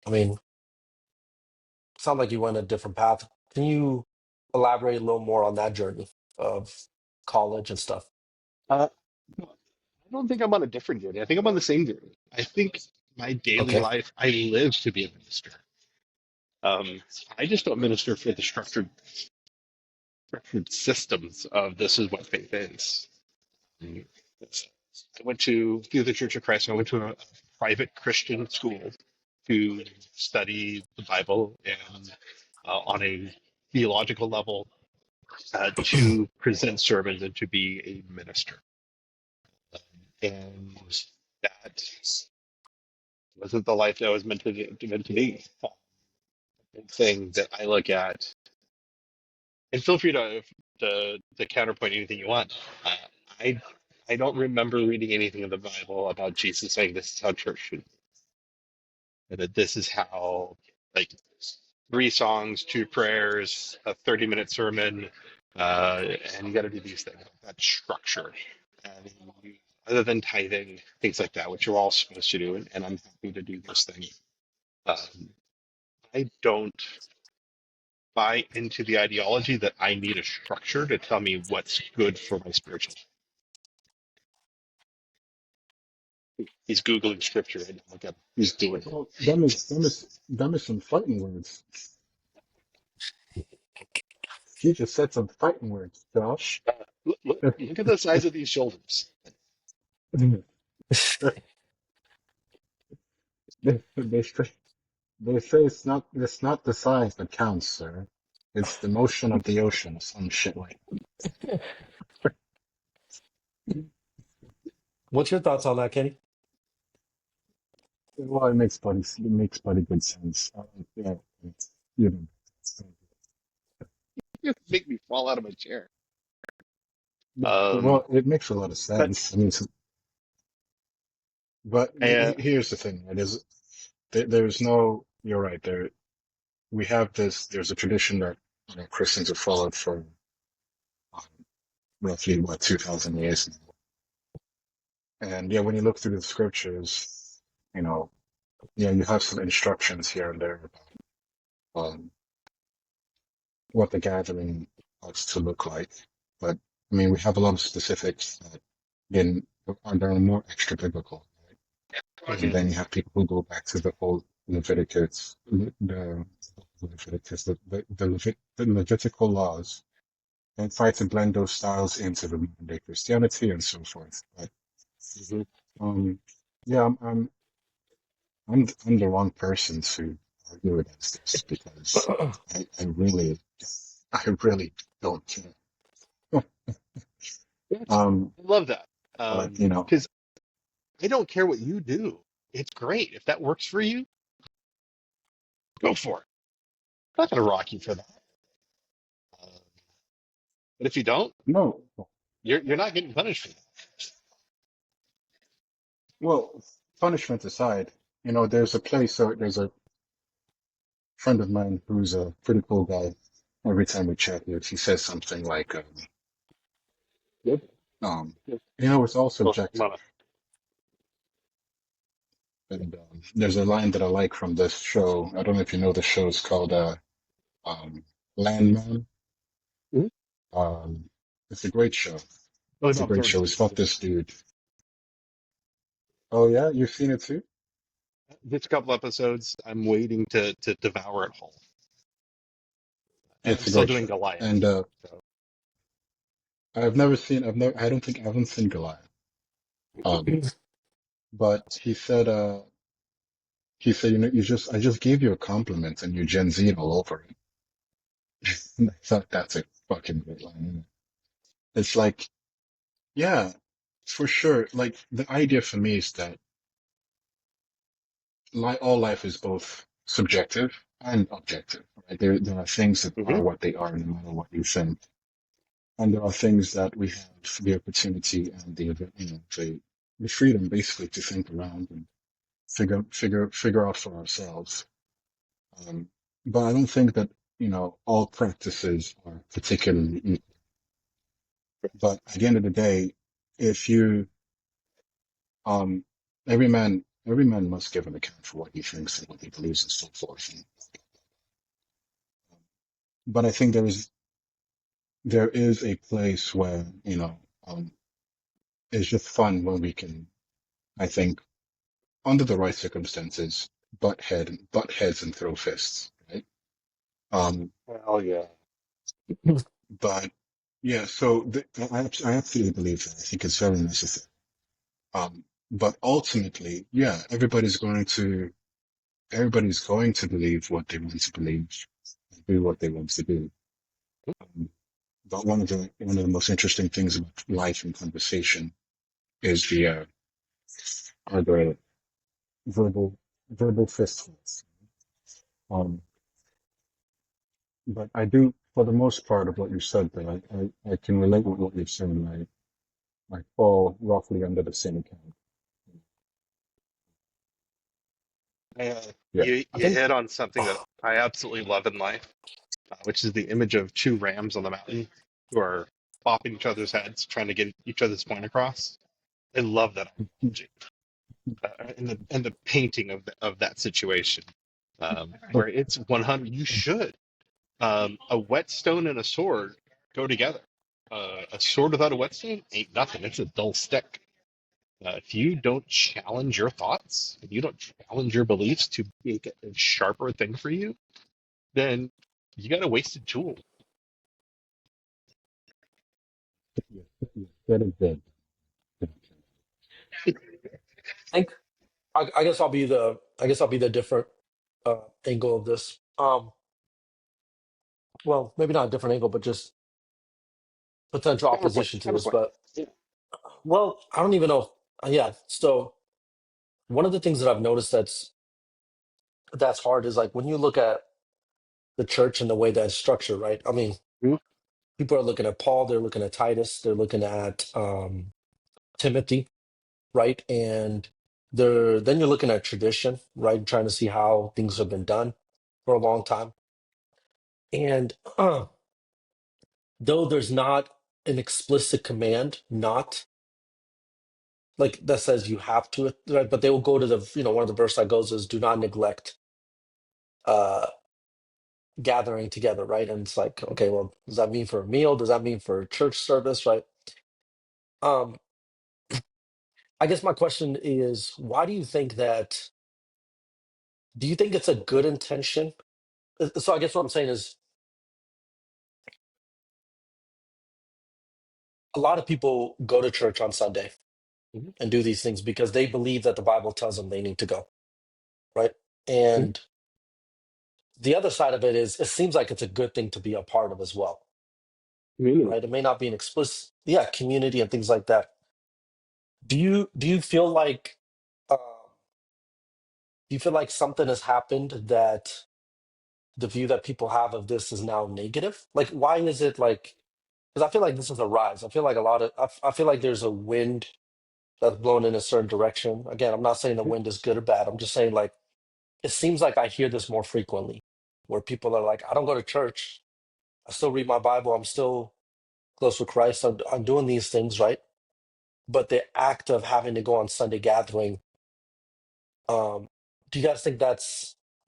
Speaker 1: I mean, sound like you went a different path. Can you elaborate a little more on that journey of college and stuff?
Speaker 3: Uh, I don't think I'm on a different journey. I think I'm on the same journey. I think my daily
Speaker 1: Okay.
Speaker 3: life, I live to be a minister. Um, I just don't minister for the structured systems of this is what faith is. I went to through the Church of Christ. I went to a private Christian school to study the Bible and on a theological level, to present sermons and to be a minister. And that wasn't the life that was meant to be. Big thing that I look at, and feel free to counterpoint anything you want. Uh, I I don't remember reading anything in the Bible about Jesus saying this is how church should be, and that this is how, like, three songs, two prayers, a 30-minute sermon, and you got to do these things. That structure, and you, other than tithing, things like that, which you're all supposed to do, and I'm happy to do those things. Um, I don't buy into the ideology that I need a structure to tell me what's good for my spiritual. He's Googling scripture right now. Look at him. He's doing it.
Speaker 2: Well, them is some fighting words. She just said some fighting words, Josh.
Speaker 3: Look at the size of these shoulders.
Speaker 2: They say, they say it's not the size that counts, sir. It's the motion of the ocean, some shit like.
Speaker 1: What's your thoughts on that, Kenny?
Speaker 2: Well, it makes bloody good sense. Yeah, you know.
Speaker 3: You make me fall out of my chair. Um,
Speaker 2: Well, it makes a lot of
Speaker 3: but
Speaker 2: sense. I mean, but
Speaker 3: uh,
Speaker 2: here's the thing, right? There's no, you're right. We have this, there's a tradition that, Christians have followed for um, roughly, what, 2,000 years now. And yeah, when you look through the scriptures, you know, yeah, you have some instructions here and there about what the gathering ought to look like. But I mean, we have a lot of specifics that in are more extra biblical, right? And
Speaker 3: mhm,
Speaker 2: then you have people who go back to the old Leviticus, the Levitical laws, and try to blend those styles into the modern day Christianity and so forth. But
Speaker 3: mhm.
Speaker 2: um, yeah, I'm the wrong person to argue against this because I really don't care.
Speaker 3: That's,
Speaker 2: Um,
Speaker 3: I love that.
Speaker 2: but
Speaker 3: Because I don't care what you do. It's great. If that works for you, go for it. I'm not going to rock you for that. Uh, but if you don't,
Speaker 2: no,
Speaker 3: you're not getting punished for that.
Speaker 2: well, punishment aside, there's a place, there's a friend of mine who's a pretty cool guy. Every time we chat, he says something like,
Speaker 3: Yep.
Speaker 2: um,
Speaker 3: Yep.
Speaker 2: it's all
Speaker 3: Oh, come
Speaker 2: subjective.
Speaker 3: on.
Speaker 2: And there's a line that I like from this show. I don't know if you know the show. It's called Landman.
Speaker 3: Mhm.
Speaker 2: Um, it's a great show.
Speaker 3: Oh,
Speaker 2: It's
Speaker 3: no,
Speaker 2: a
Speaker 3: I've
Speaker 2: great
Speaker 3: already
Speaker 2: show.
Speaker 3: seen
Speaker 2: It's
Speaker 3: it.
Speaker 2: about this dude. Oh yeah, you've seen it too?
Speaker 3: Just a couple episodes. I'm waiting to devour it whole. I'm
Speaker 2: It's a
Speaker 3: still
Speaker 2: great
Speaker 3: doing
Speaker 2: show.
Speaker 3: Goliath.
Speaker 2: And
Speaker 3: So,
Speaker 2: I don't think I haven't seen Goliath. Um, but he said, I just gave you a compliment and you Gen Z all over it. And I thought that's a fucking great line, isn't it? It's like, yeah, for sure. Like the idea for me is that all life is both subjective and objective, right? There are things that
Speaker 3: hmm
Speaker 2: are what they are no matter what you think. And there are things that we have the opportunity and the freedom basically to think around and figure out for ourselves. Um, but I don't think that, all practices are particularly equal. But at the end of the day, if you, um, every man must give an account for what he thinks and what he believes and so forth. But I think there is a place where, it's just fun when we can, I think, under the right circumstances, butt heads and throw fists, right? Um,
Speaker 3: hell yeah.
Speaker 2: but yeah, so I absolutely believe that. I think it's very necessary. But ultimately, yeah, everybody's going to believe what they want to believe, and do what they want to do. Um, but one of the most interesting things about life and conversation is are the verbal verbal fistfuls. Um, but I do, for the most part of what you said there, I can relate with what you're saying. I fall roughly under the same account. Yeah.
Speaker 3: You
Speaker 1: I
Speaker 3: you
Speaker 1: think
Speaker 3: hit on something that
Speaker 1: oh,
Speaker 3: I absolutely love in life, which is the image of two rams on the mountain who are bopping each other's heads, trying to get each other's point across. I love that analogy, and the painting of that situation, where it's 100. You should. A whetstone and a sword go together. A sword without a whetstone ain't nothing. It's a dull stick. If you don't challenge your thoughts, if you don't challenge your beliefs to make it a sharper thing for you, then you got a wasted tool.
Speaker 2: That is good.
Speaker 1: I think I guess I'll be the different angle of this. Well, maybe not a different angle, but just potential
Speaker 3: Counterpoint.
Speaker 1: opposition to this.
Speaker 3: Counterpoint.
Speaker 1: But
Speaker 3: Yeah.
Speaker 1: well, I don't even know. Yeah. So one of the things that I've noticed that's hard is like when you look at the church and the way that it's structured, right? I mean,
Speaker 2: Mhm.
Speaker 1: People are looking at Paul, they're looking at Titus, they're looking at Timothy, right? And then you're looking at tradition, right? Trying to see how things have been done for a long time. And though there's not an explicit command, not like that says you have to, right? But they will go to one of the verse that goes is do not neglect uh gathering together, right? And it's like, okay, well, does that mean for a meal? Does that mean for church service, right? Um, I guess my question is, why do you think that? Do you think it's a good intention? So I guess what I'm saying is, a lot of people go to church on Sunday
Speaker 2: Mhm.
Speaker 1: and do these things because they believe that the Bible tells them they need to go, right?
Speaker 2: Mhm.
Speaker 1: And the other side of it is, it seems like it's a good thing to be a part of as well,
Speaker 2: Community.
Speaker 1: right? It may not be an explicit, yeah, community and things like that. Do you feel like uh, do you feel like something has happened that the view that people have of this is now negative? Like, why is it like? Because I feel like this is a rise. I feel like I feel like there's a wind that's blown in a certain direction. Again, I'm not saying the
Speaker 2: Mhm.
Speaker 1: wind is good or bad. I'm just saying like it seems like I hear this more frequently, where people are like, I don't go to church. I still read my Bible. I'm still close with Christ. I'm doing these things, right? But the act of having to go on Sunday gathering, um, do you guys think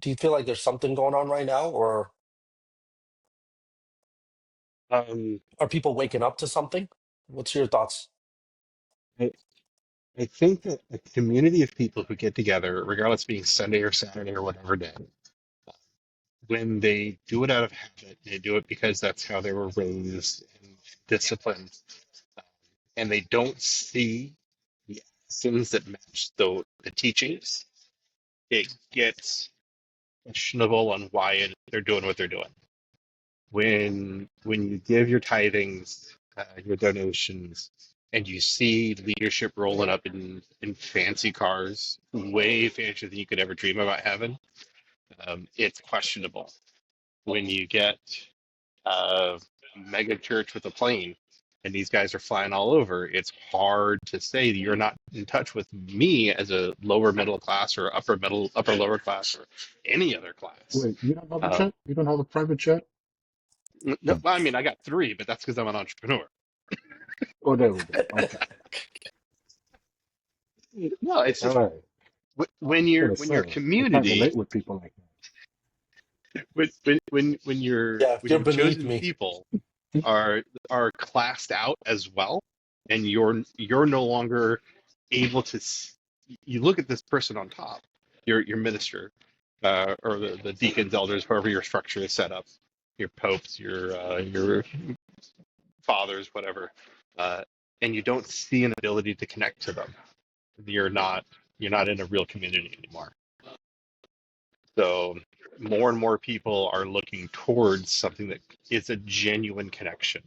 Speaker 1: do you feel like there's something going on right now, or
Speaker 2: Um,
Speaker 1: are people waking up to something? What's your thoughts?
Speaker 2: I, I think that a community of people who get together, regardless of being Sunday or Saturday or whatever day, when they do it out of habit, they do it because that's how they were raised and disciplined, and they don't see the actions that match the teachings, it gets questionable on why they're doing what they're doing. When you give your tithings, your donations, and you see leadership rolling up in fancy cars, way fancier than you could ever dream about having, it's questionable. When you get a mega church with a plane and these guys are flying all over, it's hard to say that you're not in touch with me as a lower middle class or upper lower class or any other class. wait, you don't have a
Speaker 3: Um,
Speaker 2: jet? You don't have a private jet?
Speaker 3: no, well, I mean, I got three, but that's because I'm an entrepreneur.
Speaker 2: Oh, there we go. Okay.
Speaker 3: No, it's
Speaker 2: All
Speaker 3: just
Speaker 2: right.
Speaker 3: when
Speaker 2: I
Speaker 3: you're
Speaker 2: was
Speaker 3: when
Speaker 2: gonna
Speaker 3: your
Speaker 2: say, I can't
Speaker 3: community,
Speaker 2: relate with people like
Speaker 3: when
Speaker 1: Yeah, you're
Speaker 3: your
Speaker 1: beneath
Speaker 3: chosen
Speaker 1: me.
Speaker 3: people
Speaker 2: that.
Speaker 3: are classed out as well, and you're no longer able to. You look at this person on top, your minister, or the deacons, elders, however your structure is set up, your popes, your fathers, whatever, uh, and you don't see an ability to connect to them. You're not you're not in a real community anymore. So more and more people are looking towards something that is a genuine connection.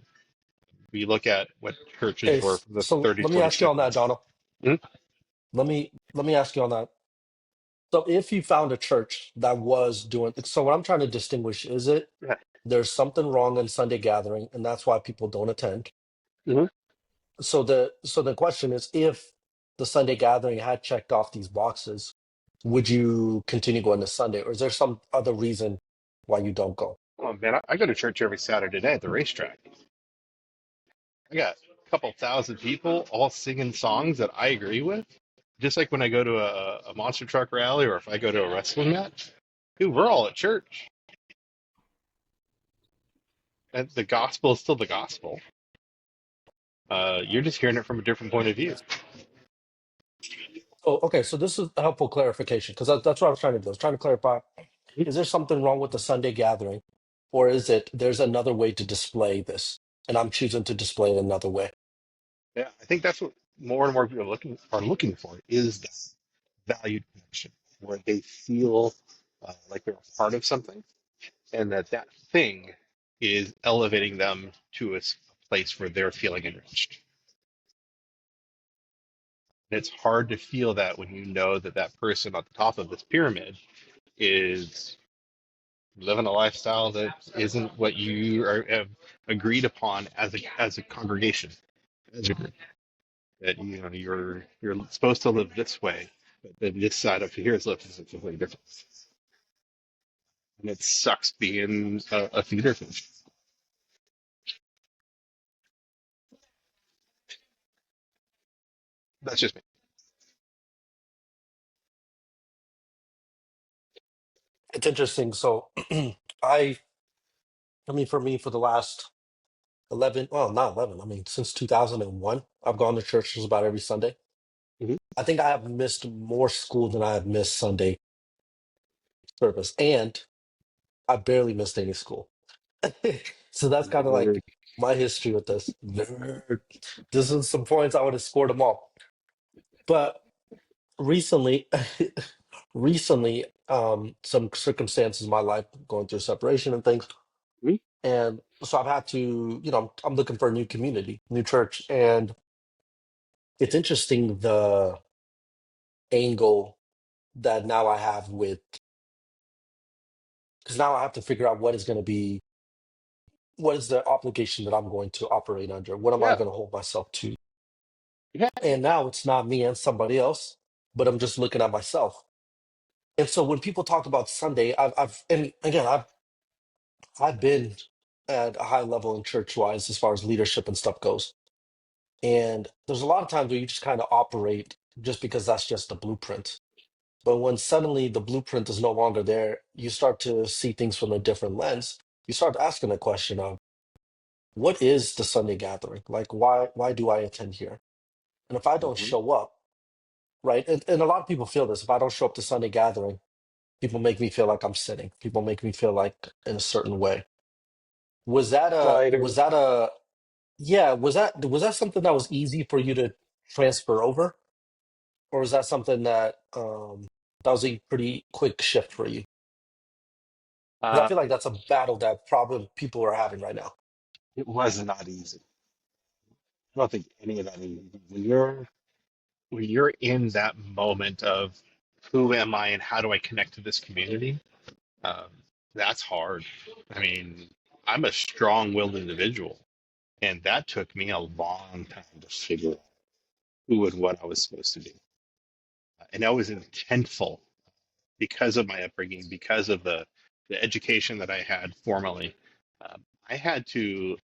Speaker 3: We look at what
Speaker 1: Okay,
Speaker 3: churches were from the
Speaker 1: so
Speaker 3: 30s,
Speaker 1: let me
Speaker 3: 40s,
Speaker 1: ask you on that,
Speaker 3: 50s.
Speaker 1: Donald.
Speaker 3: Mhm.
Speaker 1: Let me ask you on that. So if you found a church that was doing, so what I'm trying to distinguish is it
Speaker 3: Yeah.
Speaker 1: there's something wrong in Sunday gathering, and that's why people don't attend.
Speaker 3: Mhm.
Speaker 1: So the question is, if the Sunday gathering had checked off these boxes, would you continue going to Sunday, or is there some other reason why you don't go?
Speaker 3: Oh man, I go to church every Saturday night at the racetrack. I got a couple thousand people all singing songs that I agree with. Just like when I go to a monster truck rally or if I go to a wrestling match, dude, we're all at church. And the gospel is still the gospel. You're just hearing it from a different point of view.
Speaker 1: Oh, okay. So this is a helpful clarification because that's what I was trying to do. I was trying to clarify: is there something wrong with the Sunday gathering, or is it there's another way to display this, and I'm choosing to display it another way?
Speaker 3: Yeah, I think that's what more and more people are looking for is that valued connection where they feel like they're a part of something and that thing is elevating them to a place where they're feeling enriched. And it's hard to feel that when you know that that person at the top of this pyramid is living a lifestyle that isn't what you are have agreed upon as a congregation, as a group. That you're supposed to live this way, but then this side up here is living completely different, and it sucks being a feeder fish. That's just me.
Speaker 1: It's interesting. So I I mean for me for the last 11, well, not 11, I mean since 2001, I've gone to church just about every Sunday.
Speaker 3: Hmm.
Speaker 1: I think I have missed more school than I have missed Sunday service, and I barely missed any school. So that's kind of like
Speaker 3: Nerd.
Speaker 1: my history with this. Nerd. This is some points I would have scored them all. But recently, recently, some circumstances in my life going through separation and things,
Speaker 3: Mhm.
Speaker 1: and so I've had to, I'm looking for a new community, new church, and it's interesting the angle that now I have with because now I have to figure out what is the obligation that I'm going to operate under? What am I
Speaker 3: Yeah,
Speaker 1: going to hold myself to?
Speaker 3: yeah.
Speaker 1: And now it's not me and somebody else, but I'm just looking at myself. And so when people talk about Sunday, and again, I've been at a high level in church wise as far as leadership and stuff goes. And there's a lot of times where you just kind of operate just because that's just the blueprint. But when suddenly the blueprint is no longer there, you start to see things from a different lens. You start asking the question of what is the Sunday gathering? Like why do I attend here? And if I don't
Speaker 3: Hmm.
Speaker 1: show up, right? And a lot of people feel this. If I don't show up to Sunday gathering, people make me feel like I'm sinning. People make me feel like in a certain way.
Speaker 3: Slider.
Speaker 1: Was that a yeah, was that something that was easy for you to transfer over? Or was that something that was a pretty quick shift for you? 'Cause I
Speaker 3: Uh,
Speaker 1: feel like that's a battle that probably people are having right now.
Speaker 3: it was not easy. I don't think any of that is easy. When you're in that moment of who am I and how do I connect to this community, um, that's hard. I mean, I'm a strong-willed individual, and that took me a long time to figure out who and what I was supposed to do. And I was intentful because of my upbringing, because of the education that I had formally. I had to,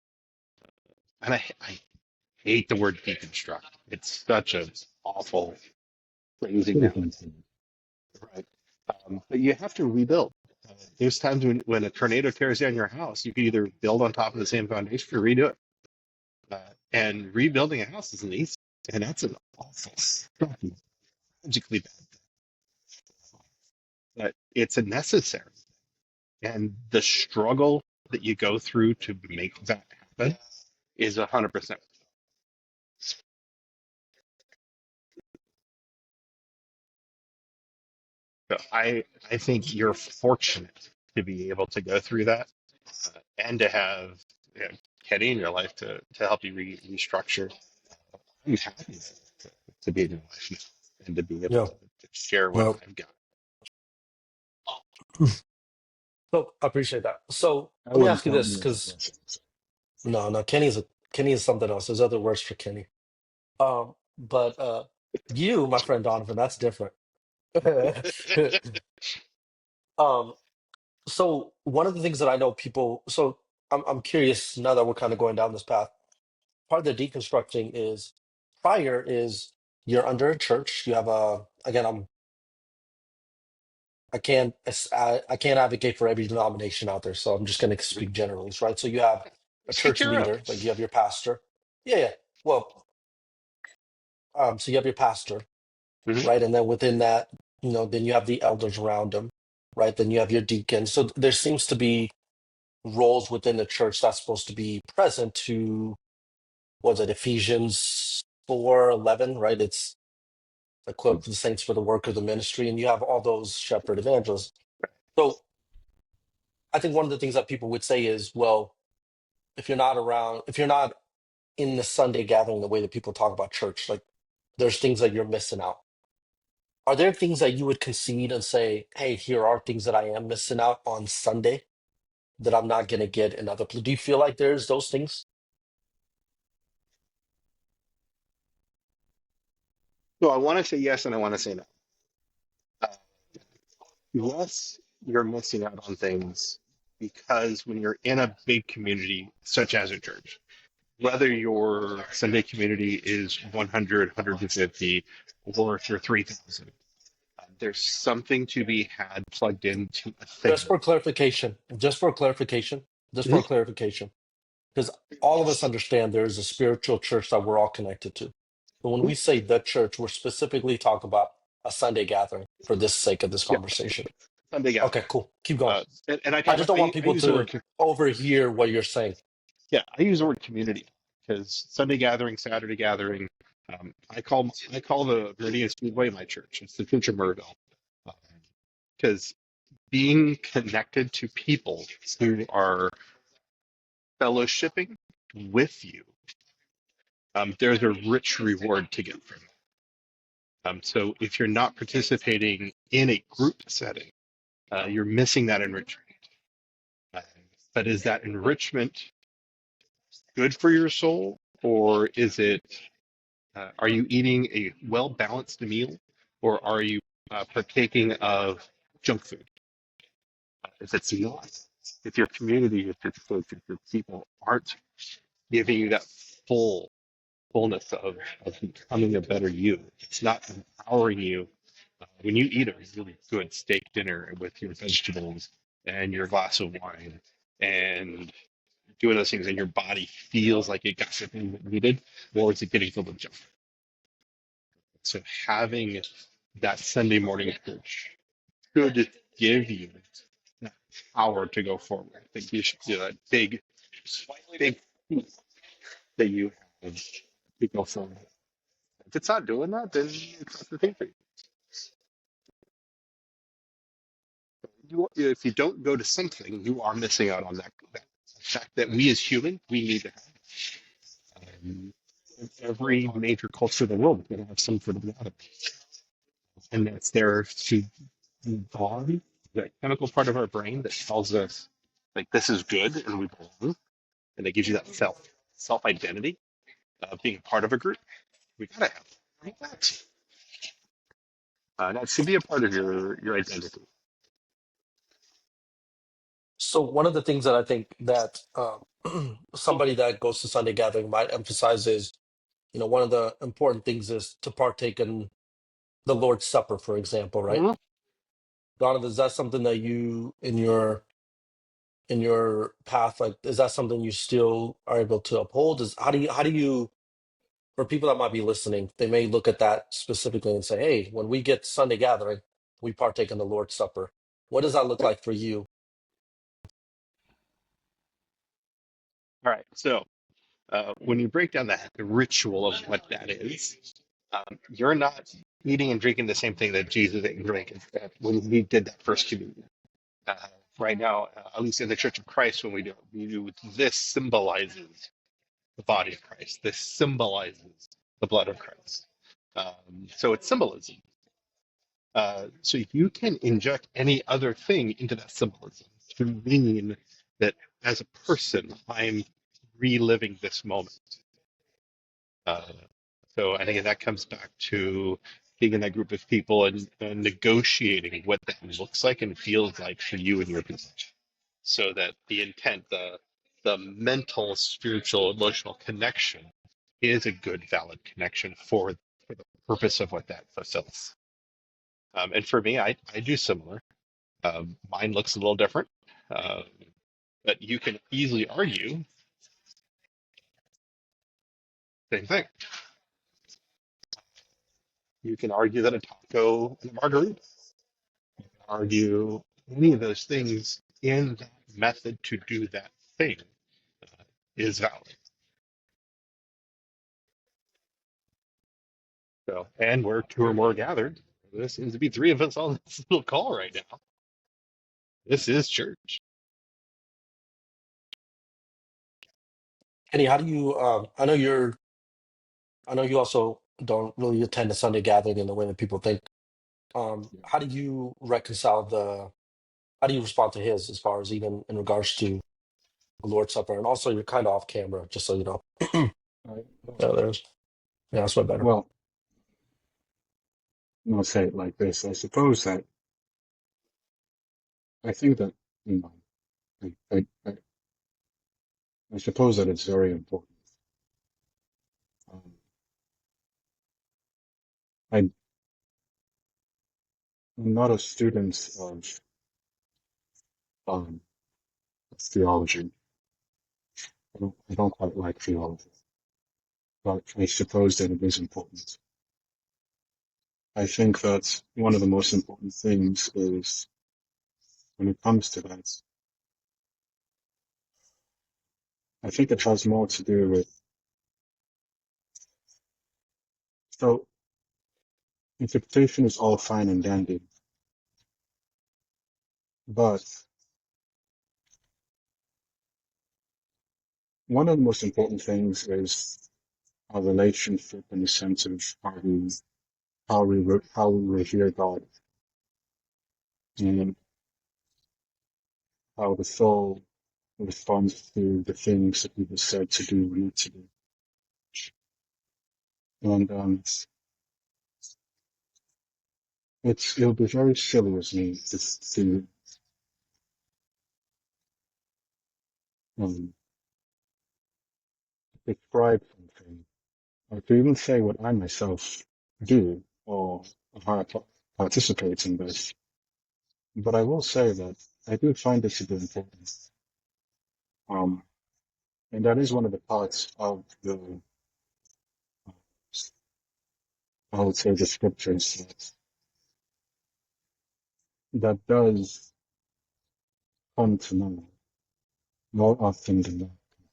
Speaker 3: and I hate the word deconstruct. It's such an awful phrasing
Speaker 2: Pretty
Speaker 3: nowadays,
Speaker 2: content.
Speaker 3: right? But you have to rebuild. There's times when a tornado tears down your house, you can either build on top of the same foundation or redo it. And rebuilding a house isn't easy, and that's an awful, sucky, tragically bad thing. But it's a necessary, and the struggle that you go through to make that happen is 100%. So I think you're fortunate to be able to go through that and to have Kenny in your life to help you restructure. I'm happy to be in your life now and to be able
Speaker 1: Yeah.
Speaker 3: to share what
Speaker 1: Well,
Speaker 3: I've got.
Speaker 1: so I appreciate that. So
Speaker 2: I
Speaker 1: let me
Speaker 2: wouldn't
Speaker 1: ask you
Speaker 2: count
Speaker 1: this,
Speaker 2: me as a
Speaker 1: because
Speaker 2: blessing. So.
Speaker 1: no, Kenny is something else. There's other words for Kenny. But you, my friend Donovan, that's different. Um, so one of the things that I know people, so I'm curious now that we're kind of going down this path. Part of the deconstructing is prior is you're under a church. You have a again, I can't advocate for every denomination out there, so I'm just going to speak generally, right? So you have a
Speaker 3: Speak
Speaker 1: church
Speaker 3: your own.
Speaker 1: leader, like you have your pastor. Yeah, yeah. Well, so you have your pastor,
Speaker 3: Hmm.
Speaker 1: right? And then within that, then you have the elders around him, right? Then you have your deacon. So there seems to be roles within the church that's supposed to be present to, was it Ephesians 4:11, right? It's equipped the saints for the work of the ministry, and you have all those shepherd evangelists. So I think one of the things that people would say is, well, if you're not in the Sunday gathering the way that people talk about church, like there's things that you're missing out. are there things that you would concede and say, hey, here are things that I am missing out on Sunday that I'm not going to get in other places? Do you feel like there's those things?
Speaker 3: So I want to say yes and I want to say no. Uh, yes, you're missing out on things because when you're in a big community, such as a church, whether your Sunday community is 100, 150, or if you're 3,000, there's something to be had plugged into a
Speaker 1: Just
Speaker 3: thing.
Speaker 1: for clarification, just for clarification, just for
Speaker 3: Mhm.
Speaker 1: clarification, because all of us
Speaker 3: Yes.
Speaker 1: understand there is a spiritual church that we're all connected to. But when
Speaker 3: Mhm.
Speaker 1: we say the church, we're specifically talking about a Sunday gathering for this sake of this
Speaker 3: Yeah,
Speaker 1: conversation.
Speaker 3: Sunday
Speaker 1: Okay,
Speaker 3: gathering.
Speaker 1: cool. Keep going.
Speaker 3: And I
Speaker 1: I
Speaker 3: talk
Speaker 1: just
Speaker 3: about,
Speaker 1: don't want
Speaker 3: I
Speaker 1: people
Speaker 3: use the
Speaker 1: to
Speaker 3: word,
Speaker 1: overhear what you're saying.
Speaker 3: yeah, I use the word community because Sunday gathering, Saturday gathering, I call the Meridian Speedway my church. It's the Church of Murrayville. Because being connected to people who are fellowshipping with you, there's a rich reward to get from it. So if you're not participating in a group setting, you're missing that enrichment. Uh, but is that enrichment good for your soul, or is it? Are you eating a well balanced meal, or are you partaking of junk food? If it's not, if your community, if your people aren't giving you that fullness of becoming a better you, it's not empowering you. When you eat a really good steak dinner with your vegetables and your glass of wine and doing those things, and your body feels like it got something it needed, or is it getting filled with junk? So having that Sunday morning church should give you that power to go forward. I think you should do that big piece that you have to go forward. If it's not doing that, then it's not the thing for you. If you don't go to something, you are missing out on that fact that we as human, we need to have. Every major culture in the world is going to have some sort of gathering. And that's there to bond the chemical part of our brain that tells us like this is good and we belong, and it gives you that self identity of being part of a group. We gotta have that. That should be a part of your identity.
Speaker 1: So one of the things that I think that somebody that goes to Sunday gathering might emphasize is, one of the important things is to partake in the Lord's Supper, for example, right?
Speaker 3: Mhm.
Speaker 1: Donovan, is that something that you in your path, like, is that something you still are able to uphold? Is how do you for people that might be listening, they may look at that specifically and say, hey, when we get Sunday gathering, we partake in the Lord's Supper. What does that look
Speaker 3: Yeah.
Speaker 1: like for you?
Speaker 3: All right. So when you break down the ritual of what that is, you're not eating and drinking the same thing that Jesus ate and drank when he did that first communion. Uh, right now, at least in the Church of Christ, when we do this symbolizes the body of Christ. This symbolizes the blood of Christ. So it's symbolism. So you can inject any other thing into that symbolism to mean that as a person, I'm reliving this moment. Uh, so I think that comes back to being in that group of people and negotiating what that looks like and feels like for you and your people. So that the intent, the mental, spiritual, emotional connection is a good, valid connection for the purpose of what that fulfills. And for me, I do similar. Mine looks a little different, uh, but you can easily argue same thing. You can argue that a taco and a margarita, argue any of those things in that method to do that thing is valid. So, and where two or more gathered, there seems to be three of us on this little call right now. This is church.
Speaker 1: Kenny, how do you I know you also don't really attend a Sunday gathering in the way that people think.
Speaker 2: Yeah.
Speaker 1: How do you reconcile how do you respond to his as far as even in regards to the Lord's Supper? And also, you're kind of off camera, just so you know.
Speaker 2: I,
Speaker 1: Yeah, there's, yeah, that's way better.
Speaker 2: well, I'll say it like this. I suppose that I think that you know I suppose that it's very important. Um, I'm not a student um, theology. I don't quite like theology, but I suppose that it is important. I think that one of the most important things is when it comes to that, I think it has more to do with, so interpretation is all fine and dandy, but one of the most important things is our relationship in the sense of how we revere God and how the soul responds to the things that we were said to do or not to do. And it'll be very silly of me to um, describe something or to even say what I myself do or how I participate in this. But I will say that I do find this to be important. Um, and that is one of the parts of I would say, the scriptures that does come to mind more often than not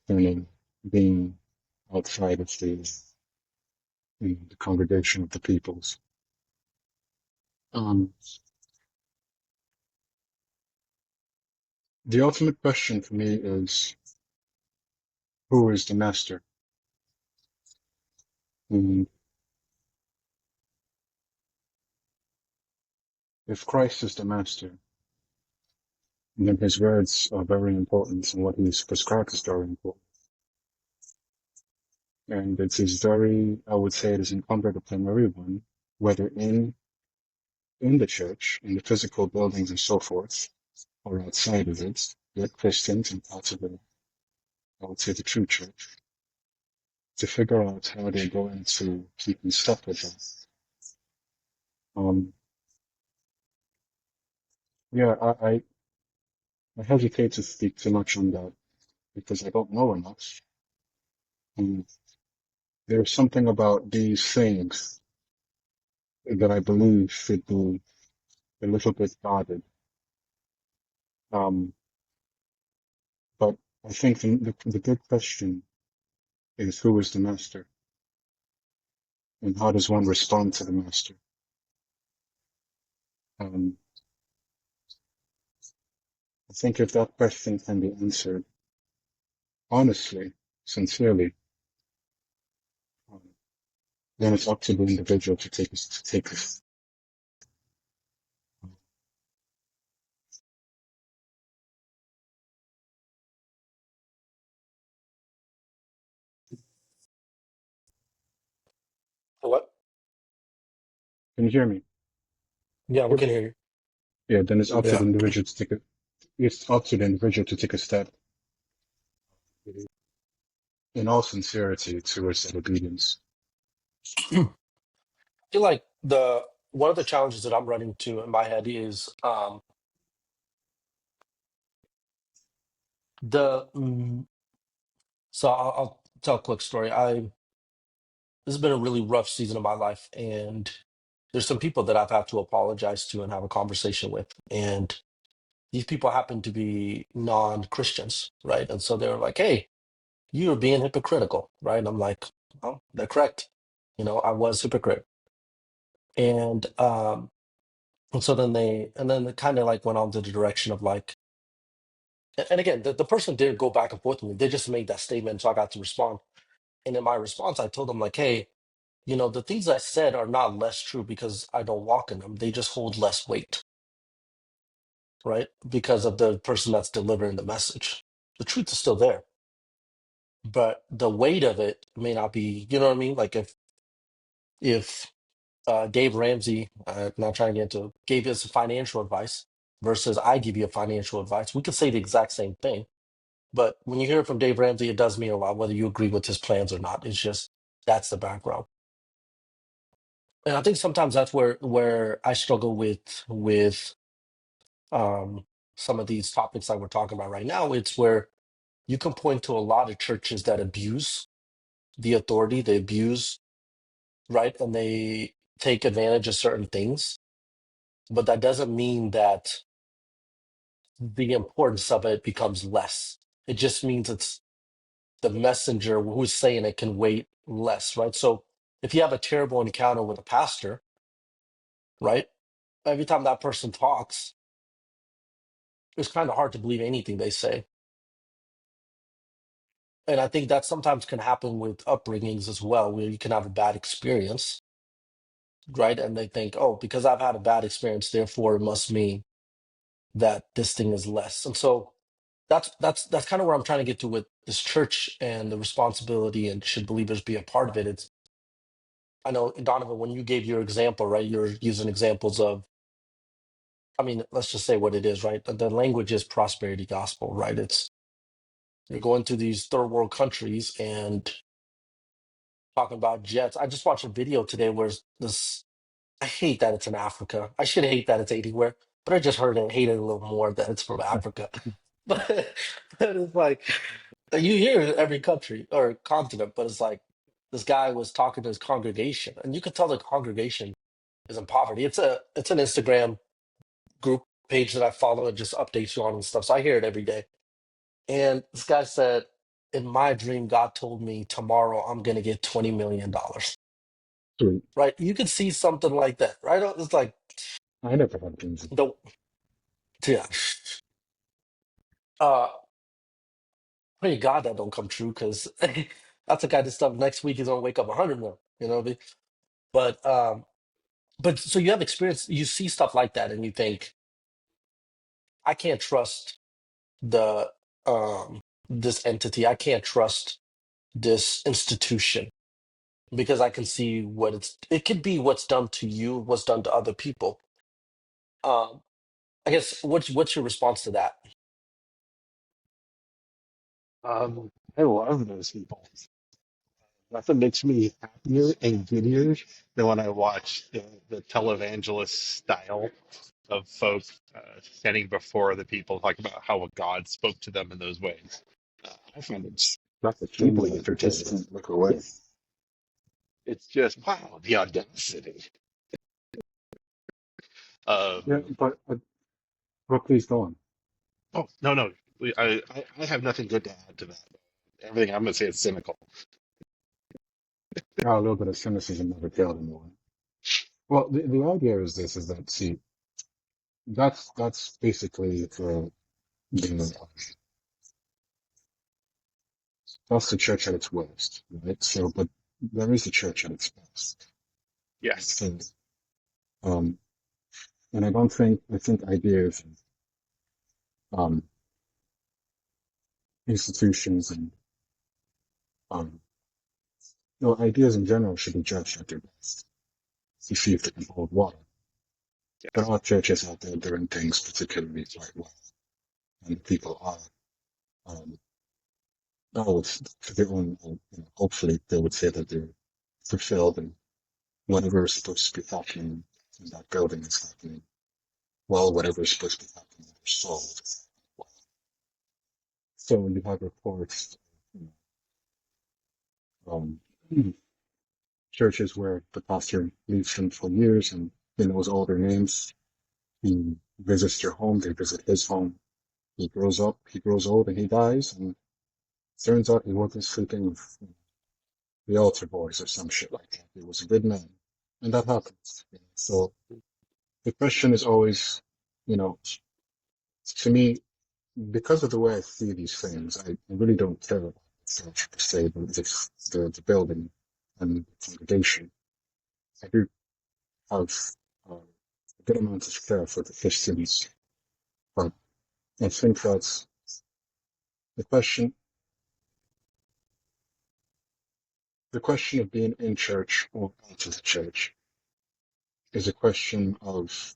Speaker 2: concerning being outside of the congregation of the peoples. Um, the ultimate question for me is, who is the master? And if Christ is the master, then his words are very important, and what he's prescribed is very important. And it is very, I would say, it is incumbent upon everyone, whether in the church, in the physical buildings and so forth, or outside of it, yet Christians and parts of the, I would say, the true church, to figure out how they're going to keep in step with that. Um, yeah, I hesitate to speak too much on that because I don't know enough. And there's something about these things that I believe should be a little bit guarded. Um, but I think the good question is, who is the master and how does one respond to the master? Um, I think if that question can be answered honestly, sincerely, um, then it's up to the individual to take us.
Speaker 1: What?
Speaker 2: Can you hear me?
Speaker 1: Yeah, we
Speaker 2: Yep.
Speaker 1: can hear you.
Speaker 2: Yeah, then it's up to the
Speaker 1: Yeah.
Speaker 2: individual to take a, it's up to the individual to take a step in all sincerity towards that obedience.
Speaker 1: I feel like the one of the challenges that I'm running to in my head is the so I'll tell a quick story. This has been a really rough season of my life, and there's some people that I've had to apologize to and have a conversation with, and these people happen to be non-Christians, right? And so they're like, "Hey, you're being hypocritical," right? And I'm like, "Oh, they're correct. I was hypocrite," and so then they kind of like went on to the direction of like, and again, the person didn't go back and forth with me. They just made that statement, so I got to respond. And in my response, I told them like, "Hey." the things I said are not less true because I don't walk in them. They just hold less weight, right? Because of the person that's delivering the message. The truth is still there, but the weight of it may not be, you know what I mean? Like if Dave Ramsey, not trying to get into, gave us financial advice versus I give you a financial advice, we could say the exact same thing. But when you hear it from Dave Ramsey, it does mean a lot, whether you agree with his plans or not. It's just that's the background. And I think sometimes that's where I struggle with um, some of these topics that we're talking about right now. It's where you can point to a lot of churches that abuse the authority, they abuse, right, and they take advantage of certain things. But that doesn't mean that the importance of it becomes less. It just means it's the messenger who's saying it can wait less, right? So if you have a terrible encounter with a pastor, right, every time that person talks, it's kind of hard to believe anything they say. And I think that sometimes can happen with upbringings as well, where you can have a bad experience, right? And they think, oh, because I've had a bad experience, therefore it must mean that this thing is less. And so that's kind of where I'm trying to get to with this church and the responsibility and should believers be a part of it. It's I know, Donovan, when you gave your example, right, you're using examples of, I mean, let's just say what it is, right? The language is prosperity gospel, right? It's you're going to these third world countries and talking about jets. I just watched a video today where this, I hate that it's in Africa. I should hate that it's anywhere, but I just heard it, hate it a little more that it's from Africa. But, but it's like, you hear it in every country or continent, but it's like this guy was talking to his congregation, and you could tell the congregation is in poverty. It's an Instagram group page that I follow. It just updates you on and stuff. So I hear it every day. And this guy said, in my dream, God told me tomorrow I'm gonna get $20 million.
Speaker 2: Sweet.
Speaker 1: Right? You could see something like that, right? It's like
Speaker 2: I never had dreams.
Speaker 1: the yeah. Uh pray God that don't come true because that's the kind of stuff next week he's gonna wake up 100 mil, you know what I mean? But so you have experience, you see stuff like that and you think, I can't trust the this entity. I can't trust this institution because I can see it could be what's done to you, what's done to other people. Um, I guess what's your response to that?
Speaker 3: I love those people. Nothing makes me happier and giddier than when I watch the televangelist style of folk standing before the people talking about how God spoke to them in those ways. I find it
Speaker 2: That's
Speaker 3: deeply
Speaker 2: extremely
Speaker 3: entertaining.
Speaker 2: distant look away.
Speaker 3: It's just wow, the audacity.
Speaker 2: Yeah,
Speaker 3: Um,
Speaker 2: but please go on.
Speaker 3: oh no, no, I have nothing good to add to that. Everything I'm going to say is cynical.
Speaker 2: Yeah, a little bit of cynicism never killed anyone. Well, the idea is this: is that see, that's basically the that's the church at its worst, right? So, but there is the church at its best.
Speaker 3: Yes,
Speaker 2: So, um, and I think ideas and um, institutions and um, ideas in general should be judged at their best to see if they can hold water. There
Speaker 3: yes,
Speaker 2: are churches out there doing things particularly quite well, and people are. Um, oh, to their own, hopefully they would say that they're fulfilled and whatever is supposed to be happening in that building is happening. Well, whatever is supposed to be happening in their soul. So you have reports, you know, churches where the pastor leaves them for years and he knows all their names. He visits their home, they visit his home. He grows up, he grows old, and he dies. And turns out he wasn't sleeping with the altar boys or some shit like that. He was a good man. And that happens. So the question is always, you know, to me, because of the way I see these things, I really don't care about the church per se, but it's the building. and congregation. I do have a good amount of care for the Christians, but I think that the question, the question of being in church or out of the church is a question of,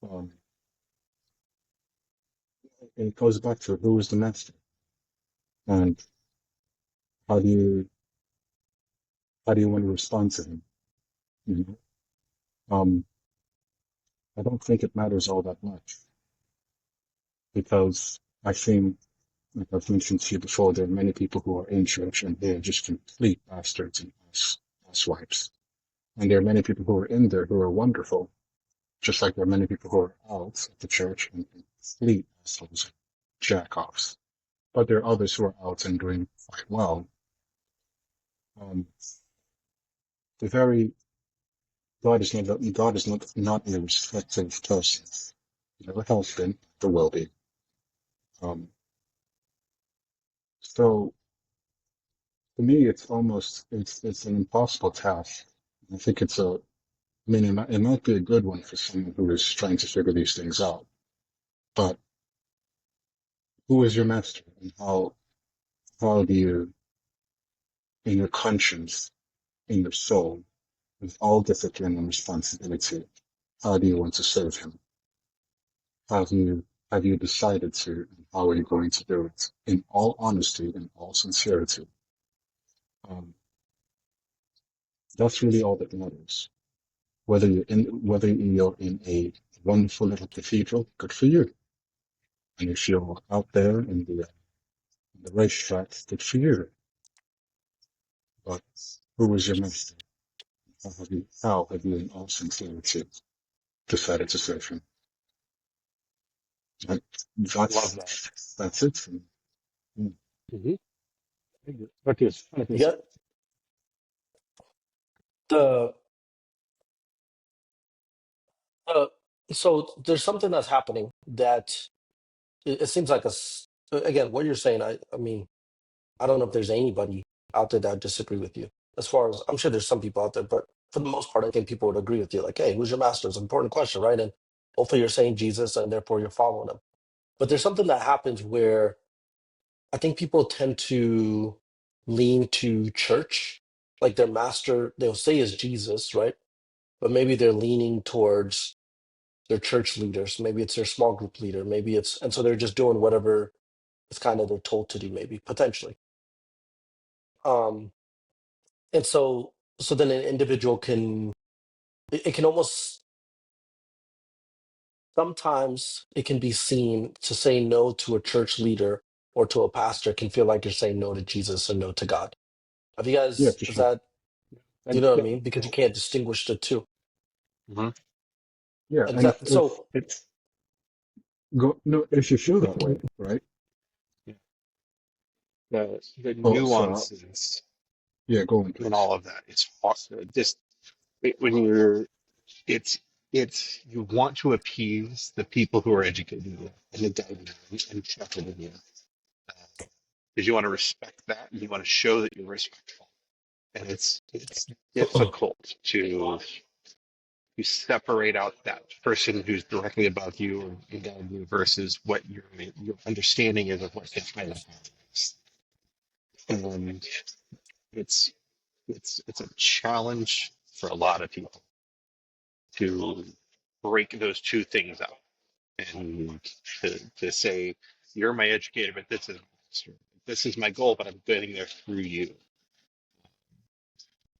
Speaker 2: um, it goes back to who is the master and how do you, how do you want to respond to him? You know? I don't think it matters all that much because I think, like I've mentioned to you before, there are many people who are in church and they're just complete bastards and asswipes. And there are many people who are in there who are wonderful, just like there are many people who are out at the church and complete assholes, jack-offs. But there are others who are out and doing quite well. Um, the very God is not a respective person. He never has been, there will be. Um, so to me, it's an impossible task. I think I mean, it might be a good one for someone who is trying to figure these things out. But who is your master, and how do you, in your conscience, in your soul, with all discipline and responsibility, how do you want to serve him? Have you decided to, and how are you going to do it? In all honesty, in all sincerity. Um, that's really all that matters. Whether you're in a wonderful little cathedral, good for you. And if you're out there in the racetrack, good for you. But who is your master? How have you in all sincerity decided to serve him? And
Speaker 3: Love that.
Speaker 2: that's it for me. Mm.
Speaker 3: Hmm. Okay.
Speaker 1: You got the uh, so there's something that's happening that it seems like again what you're saying. I mean I don't know if there's anybody out there that disagree with you. As far as I'm sure there's some people out there, but for the most part, I think people would agree with you. Like, hey, who's your master? It's an important question, right? And hopefully you're saying Jesus and therefore you're following him. But there's something that happens where I think people tend to lean to church, like their master, they'll say is Jesus, right? But maybe they're leaning towards their church leaders. Maybe it's their small group leader. Maybe it's, and so they're just doing whatever it's kind of they're told to do, maybe potentially. Um, and so then an individual can, it can almost, sometimes it can be seen to say no to a church leader or to a pastor can feel like you're saying no to Jesus or no to God. Have you
Speaker 2: Yeah,
Speaker 1: guys,
Speaker 2: for
Speaker 1: is
Speaker 2: sure.
Speaker 1: that, you
Speaker 3: And
Speaker 1: know what I
Speaker 2: Yeah,
Speaker 1: mean? Because you can't distinguish the two.
Speaker 3: hmm
Speaker 2: yeah. And
Speaker 1: Exactly. So,
Speaker 2: if go no, if you feel that way, right?
Speaker 3: the
Speaker 2: Oh, so
Speaker 3: nuances
Speaker 2: yeah, go on,
Speaker 3: in
Speaker 2: please.
Speaker 3: all of that, it's hard. Just when you're, it's you want to appease the people who are educating you and guiding you and shepherding you, because you want to respect that and you want to show that you're respectful. And it's difficult to separate out that person who's directly above you or guiding you versus what your understanding is of what the higher power is. And it's it's a challenge for a lot of people to break those two things up and to say you're my educator, but this is my goal, but I'm getting there through you.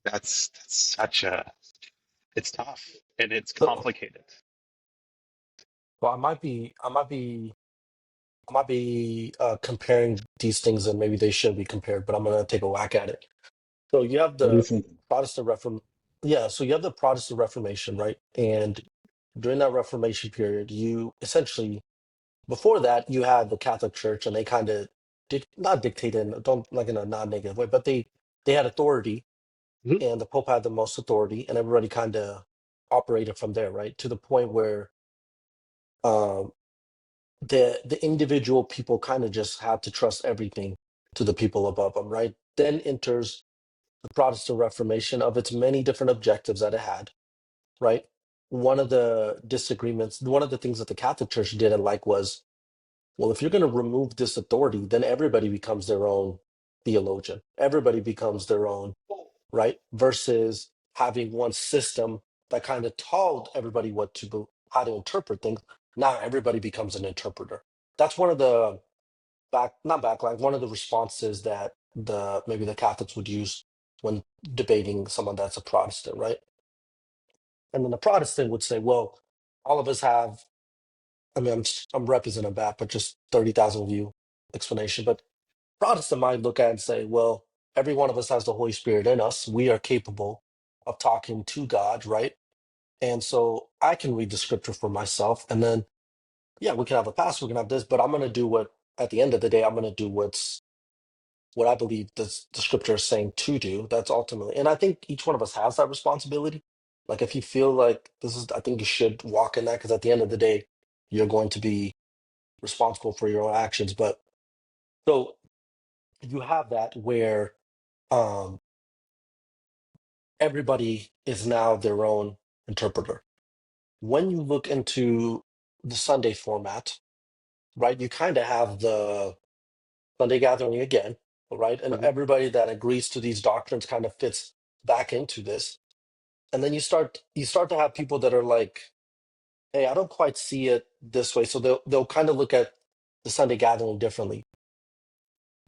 Speaker 3: That's such a, it's tough and it's
Speaker 1: so,
Speaker 3: complicated.
Speaker 1: well, I might be comparing these things and maybe they should be compared, but I'm going to take a whack at it. So you have
Speaker 2: What do you
Speaker 1: the
Speaker 2: think?
Speaker 1: Protestant Reform, yeah. So you have the Protestant Reformation, right? And during that Reformation period, you essentially before that you had the Catholic Church, and they kind of did not dictate in don't like in a non-negative way, but they had authority,
Speaker 3: Mhm.
Speaker 1: and the Pope had the most authority, and everybody kind of operated from there, right? To the point where um, the individual people kind of just had to trust everything to the people above them, right? Then enters the Protestant Reformation, of its many different objectives that it had, right? One of the disagreements, one of the things that the Catholic Church didn't like was, well, if you're going to remove this authority, then everybody becomes their own theologian. Everybody becomes their own, right? Versus having one system that kind of told everybody what to do, how to interpret things. Now everybody becomes an interpreter. That's one of the not backlash, one of the responses that maybe the Catholics would use when debating someone that's a Protestant, right? And then the Protestant would say, well, all of us have, I mean, I'm representing that, but just 30,000 view explanation. But Protestant might look at it and say, well, every one of us has the Holy Spirit in us. We are capable of talking to God, right? And so I can read the scripture for myself. And then, yeah, we can have a pastor, we can have this, but I'm going to do at the end of the day, I'm going to do what I believe the scripture is saying to do. That's ultimately, and I think each one of us has that responsibility. Like if you feel like this is, I think you should walk in that, because at the end of the day, you're going to be responsible for your own actions. But so you have that where um, everybody is now their own interpreter. When you look into the Sunday format, right, you kind of have the Sunday gathering again, right? And
Speaker 3: Mhm.
Speaker 1: everybody that agrees to these doctrines kind of fits back into this. And then you start to have people that are like, hey, I don't quite see it this way. So they'll kind of look at the Sunday gathering differently.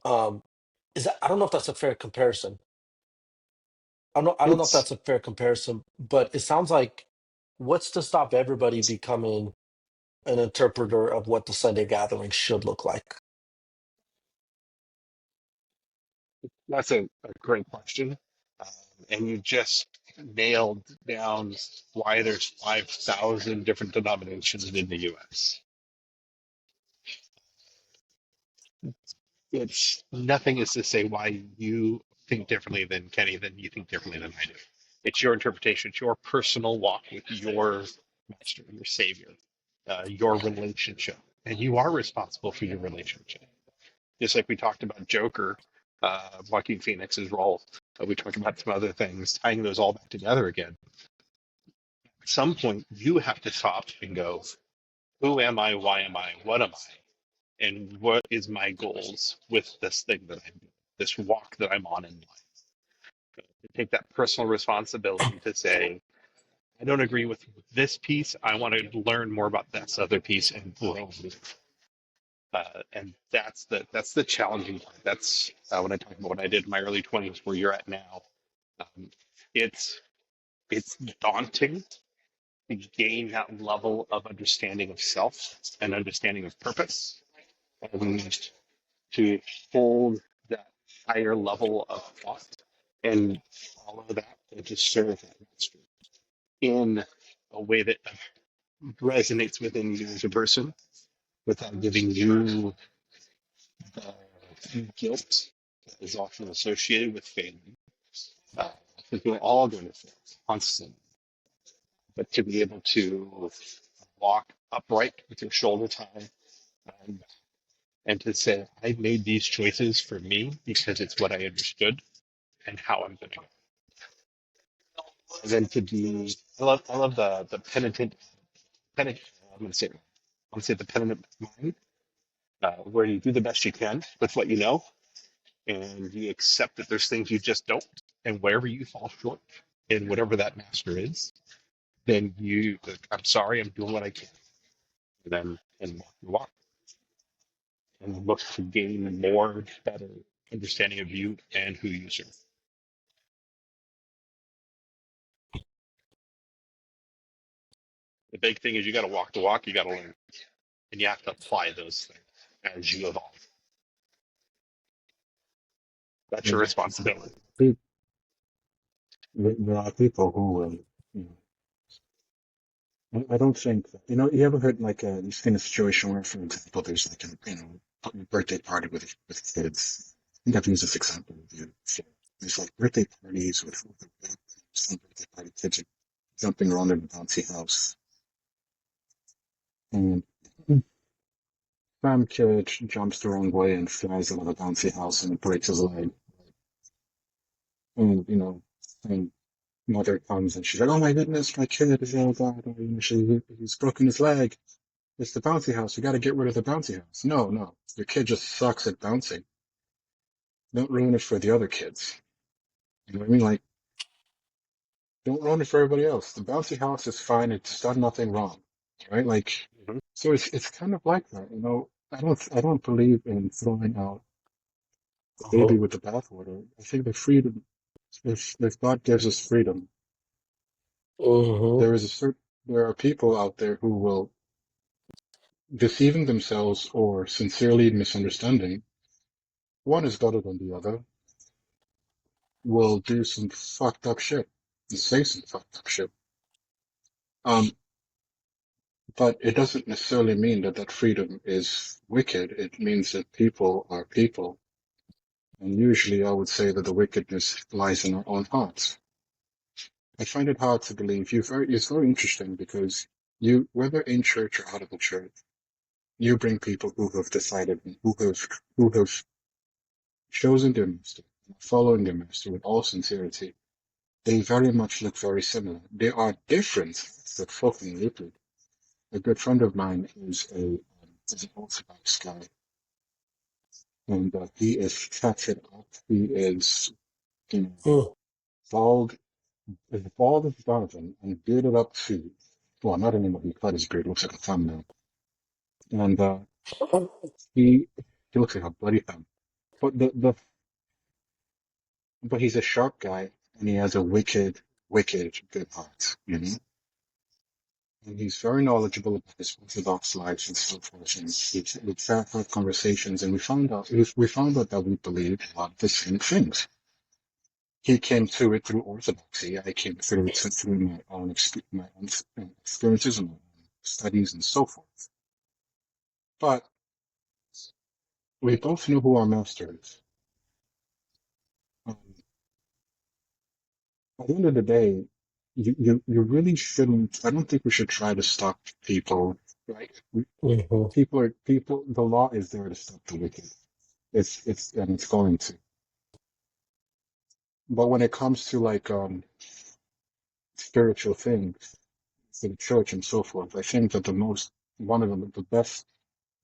Speaker 1: Um, I don't know if that's a fair comparison. I don't know if
Speaker 3: It's
Speaker 1: that's a fair comparison, but it sounds like what's to stop everybody becoming an interpreter of what the Sunday gathering should look like?
Speaker 3: That's a great question. Um, and you just nailed down why there's 5,000 different denominations in the US. It's nothing is to say why you think differently than Kenny, than you think differently than I do. It's your interpretation, it's your personal walk with your master, your savior, your relationship. And you are responsible for your relationship. Just like we talked about Joker, Joaquin Phoenix's role. We talked about some other things, tying those all back together again. At some point, you have to stop and go, who am I? Why am I? What am I? And what is my goals with this thing that I'm doing, this walk that I'm on in life? To take that personal responsibility to say, I don't agree with this piece. I want to learn more about this other piece and grow. And that's the challenging part. That's when I talk about what I did in my early 20s, where you're at now. Um, it's it's daunting to gain that level of understanding of self and understanding of purpose, and to hold that higher level of thought and follow that and to serve that master in a way that resonates within you as a person without giving you the guilt that is often associated with failing. Uh, because we're all going to fail constantly, but to be able to walk upright with your shoulder tied, um, and to say, I made these choices for me because it's what I understood and how I'm going to go. And then to be, I love the penitent. I'm going to say, the penitent mind, where you do the best you can with what you know, and you accept that there's things you just don't, and wherever you fall short, in whatever that master is, then I'm sorry, I'm doing what I can, and then and walk your walk, and look to gain more, better understanding of you and who you serve. The big thing is you got to walk the walk, you got to learn, and you have to apply those things as you evolve. That's your
Speaker 2: Yeah.
Speaker 3: responsibility.
Speaker 2: Pe- there are people who will, I don't think that, you ever heard like you've seen a situation where, for example, there's like a, birthday party with kids. I think I've used this example with you. So there's like birthday parties with some birthday party kids are jumping around in the bouncy house. And some kid jumps the wrong way and flies out of the bouncy house and breaks his leg. And, and mother comes and she's like, "Oh my goodness, my kid is all died. Or, he's broken his leg. It's the bouncy house. We got to get rid of the bouncy house." No, no. Your kid just sucks at bouncing. Don't ruin it for the other kids. You know what I mean? Like, don't ruin it for everybody else. The bouncy house is fine. It's done nothing wrong, right? Like,
Speaker 3: Mhm.
Speaker 2: so it's kind of like that, I don't believe in throwing out the baby
Speaker 1: Uh-huh.
Speaker 2: with the bathwater. I think that freedom, if God gives us freedom,
Speaker 1: Uh-huh.
Speaker 2: there is a certain there are people out there who will, deceiving themselves or sincerely misunderstanding, one is better than the other, will do some fucked up shit and say some fucked up shit. Um, but it doesn't necessarily mean that that freedom is wicked. It means that people are people. And usually I would say that the wickedness lies in our own hearts. I find it hard to believe. It's very interesting because whether in church or out of the church, you bring people who have decided, who have chosen their master, following their master with all sincerity. They very much look very similar. They are different, but fucking little. A good friend of mine is an Orthodox guy, and he is tatted up. He is, you know,
Speaker 1: Uh-huh.
Speaker 2: bald, as bald as Donovan, and bearded up too. Well, not anymore. He cut his beard. Looks like a thumb now, and he he looks like a bloody thumb. But but he's a sharp guy, and he has a wicked, wicked good heart. And he's very knowledgeable about his Orthodox life and so forth. And we've had conversations, and we found out that we believe a lot of the same things. He came to it through Orthodoxy. I came through it through my own experiences and my own studies and so forth. But we both know who our master is. Um, at the end of the day, you really shouldn't. I don't think we should try to stop people. Right?
Speaker 1: Uh-huh.
Speaker 2: People. The law is there to stop the wicked. It's going to. But when it comes to like spiritual things for the church and so forth, I think that one of the best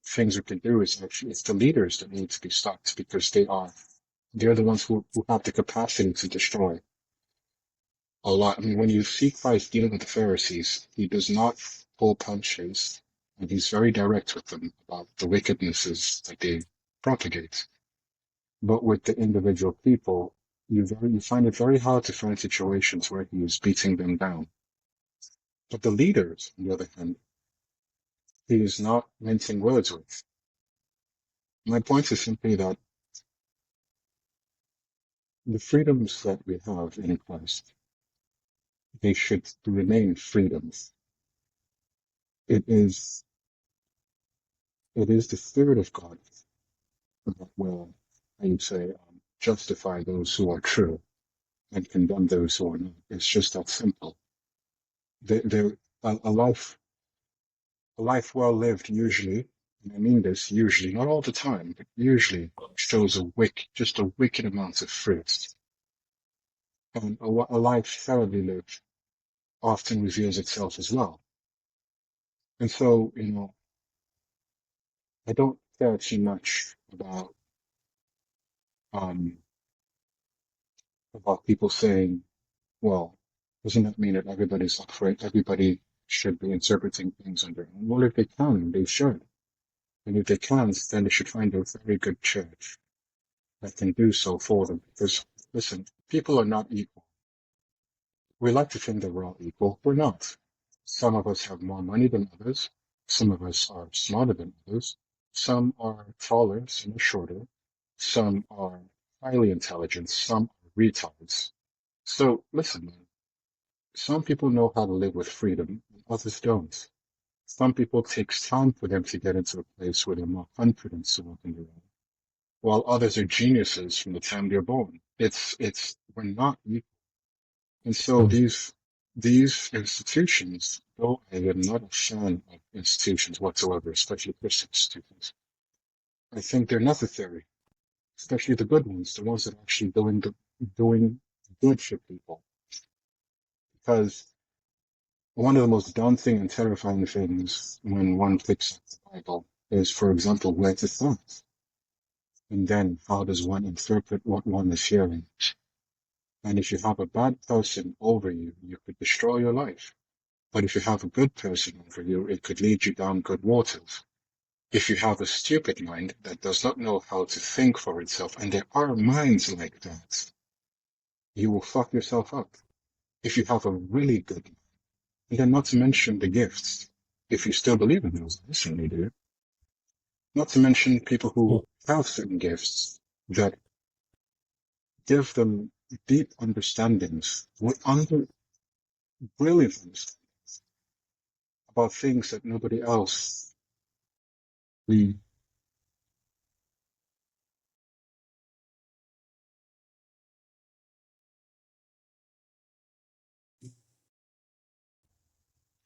Speaker 2: things we can do is actually it's the leaders that need to be stopped because they're the ones who have the capacity to destroy a lot. I mean, when you see Christ dealing with the Pharisees, he does not pull punches, and he's very direct with them about the wickednesses that they propagate. But with the individual people, you find it very hard to find situations where he is beating them down. But the leaders, on the other hand, he is not mincing words with. My point is simply that the freedoms that we have in Christ, they should remain freedoms. It is it is the Spirit of God that will, I would say, justify those who are true and condemn those who are not. It's just that simple. There, a life well lived usually, and I mean this usually, not all the time, but usually shows just a wicked amount of fruit. And a life thoroughly lived often reveals itself as well. And so, I don't care too much um, about people saying, well, doesn't that mean that everybody should be interpreting things on their own? Well, if they can, they should. And if they can't, then they should find a very good church that can do so for them. Because, listen, people are not equal. We like to think that we're all equal. We're not. Some of us have more money than others. Some of us are smarter than others. Some are taller, some are shorter. Some are highly intelligent. Some are retards. So listen, man. Some people know how to live with freedom, and others don't. Some people takes time for them to get into a place where they're more confident to walk in the road, while others are geniuses from the time they're born. We're not equal. And so these institutions, though I am not a fan of institutions whatsoever, especially Christian institutions, I think they're necessary, especially the good ones, the ones that are actually doing good for people. Because one of the most daunting and terrifying things when one picks up the Bible is, for example, where to start. And then how does one interpret what one is hearing? And if you have a bad person over you, you could destroy your life. But if you have a good person over you, it could lead you down good waters. If you have a stupid mind that does not know how to think for itself, and there are minds like that, you will fuck yourself up. If you have a really good mind, and then not to mention the gifts, if you still believe in those, I certainly do. Not to mention people who have certain gifts that give them deep understandings, brilliant understandings about things that nobody else really.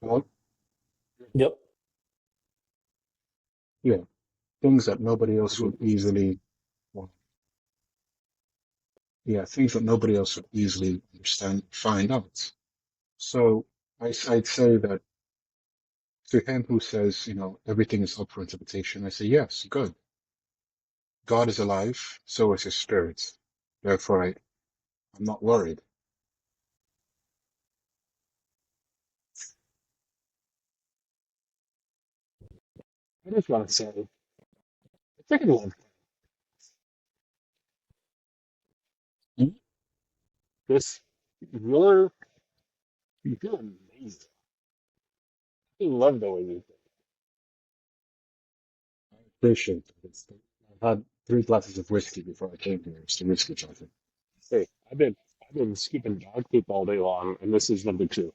Speaker 2: Well,
Speaker 1: Yep.
Speaker 2: yeah, things that nobody else would easily, well, yeah, things that nobody else would easily understand, find out. So I'd say that to him who says, everything is up for interpretation, I say, yes, good. God is alive, so is his spirit. Therefore, I'm not worried.
Speaker 4: I just want to say, I freaking love
Speaker 2: Hmm?
Speaker 4: this. You're you're amazing. I love the way you think.
Speaker 2: I appreciate it. I've had 3 glasses of whiskey before I came here. It's the whiskey chocolate.
Speaker 4: Hey, I've been scooping dog poop all day long, and this is number two.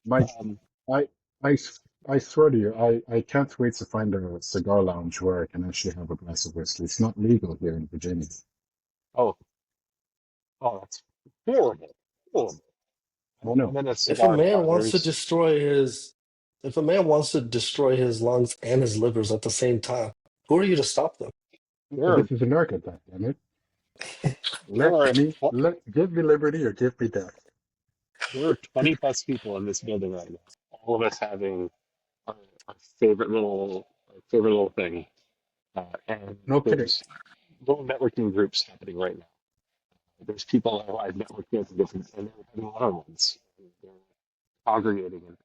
Speaker 2: My,
Speaker 4: Um,
Speaker 2: I, I, I swear to you, I can't wait to find a cigar lounge where I can actually have a glass of whiskey. It's not legal here in Virginia.
Speaker 4: oh, oh, that's horrible, horrible.
Speaker 2: Oh no.
Speaker 4: I'm in a
Speaker 1: If a
Speaker 4: cigar
Speaker 1: man
Speaker 4: bar.
Speaker 1: wants to
Speaker 4: There's
Speaker 1: destroy his, if a man wants to destroy his lungs and his livers at the same time, who are you to stop them?
Speaker 4: there are
Speaker 2: This is America, damn it.
Speaker 4: there are
Speaker 2: Give me liberty or give me death.
Speaker 4: there are 20 plus people in this building right now. All of us having our, our favorite little thing, and
Speaker 2: No kidding.
Speaker 4: there's little networking groups happening right now. There's people who I've networked with different, and they're having one-on-ones. They're congregating and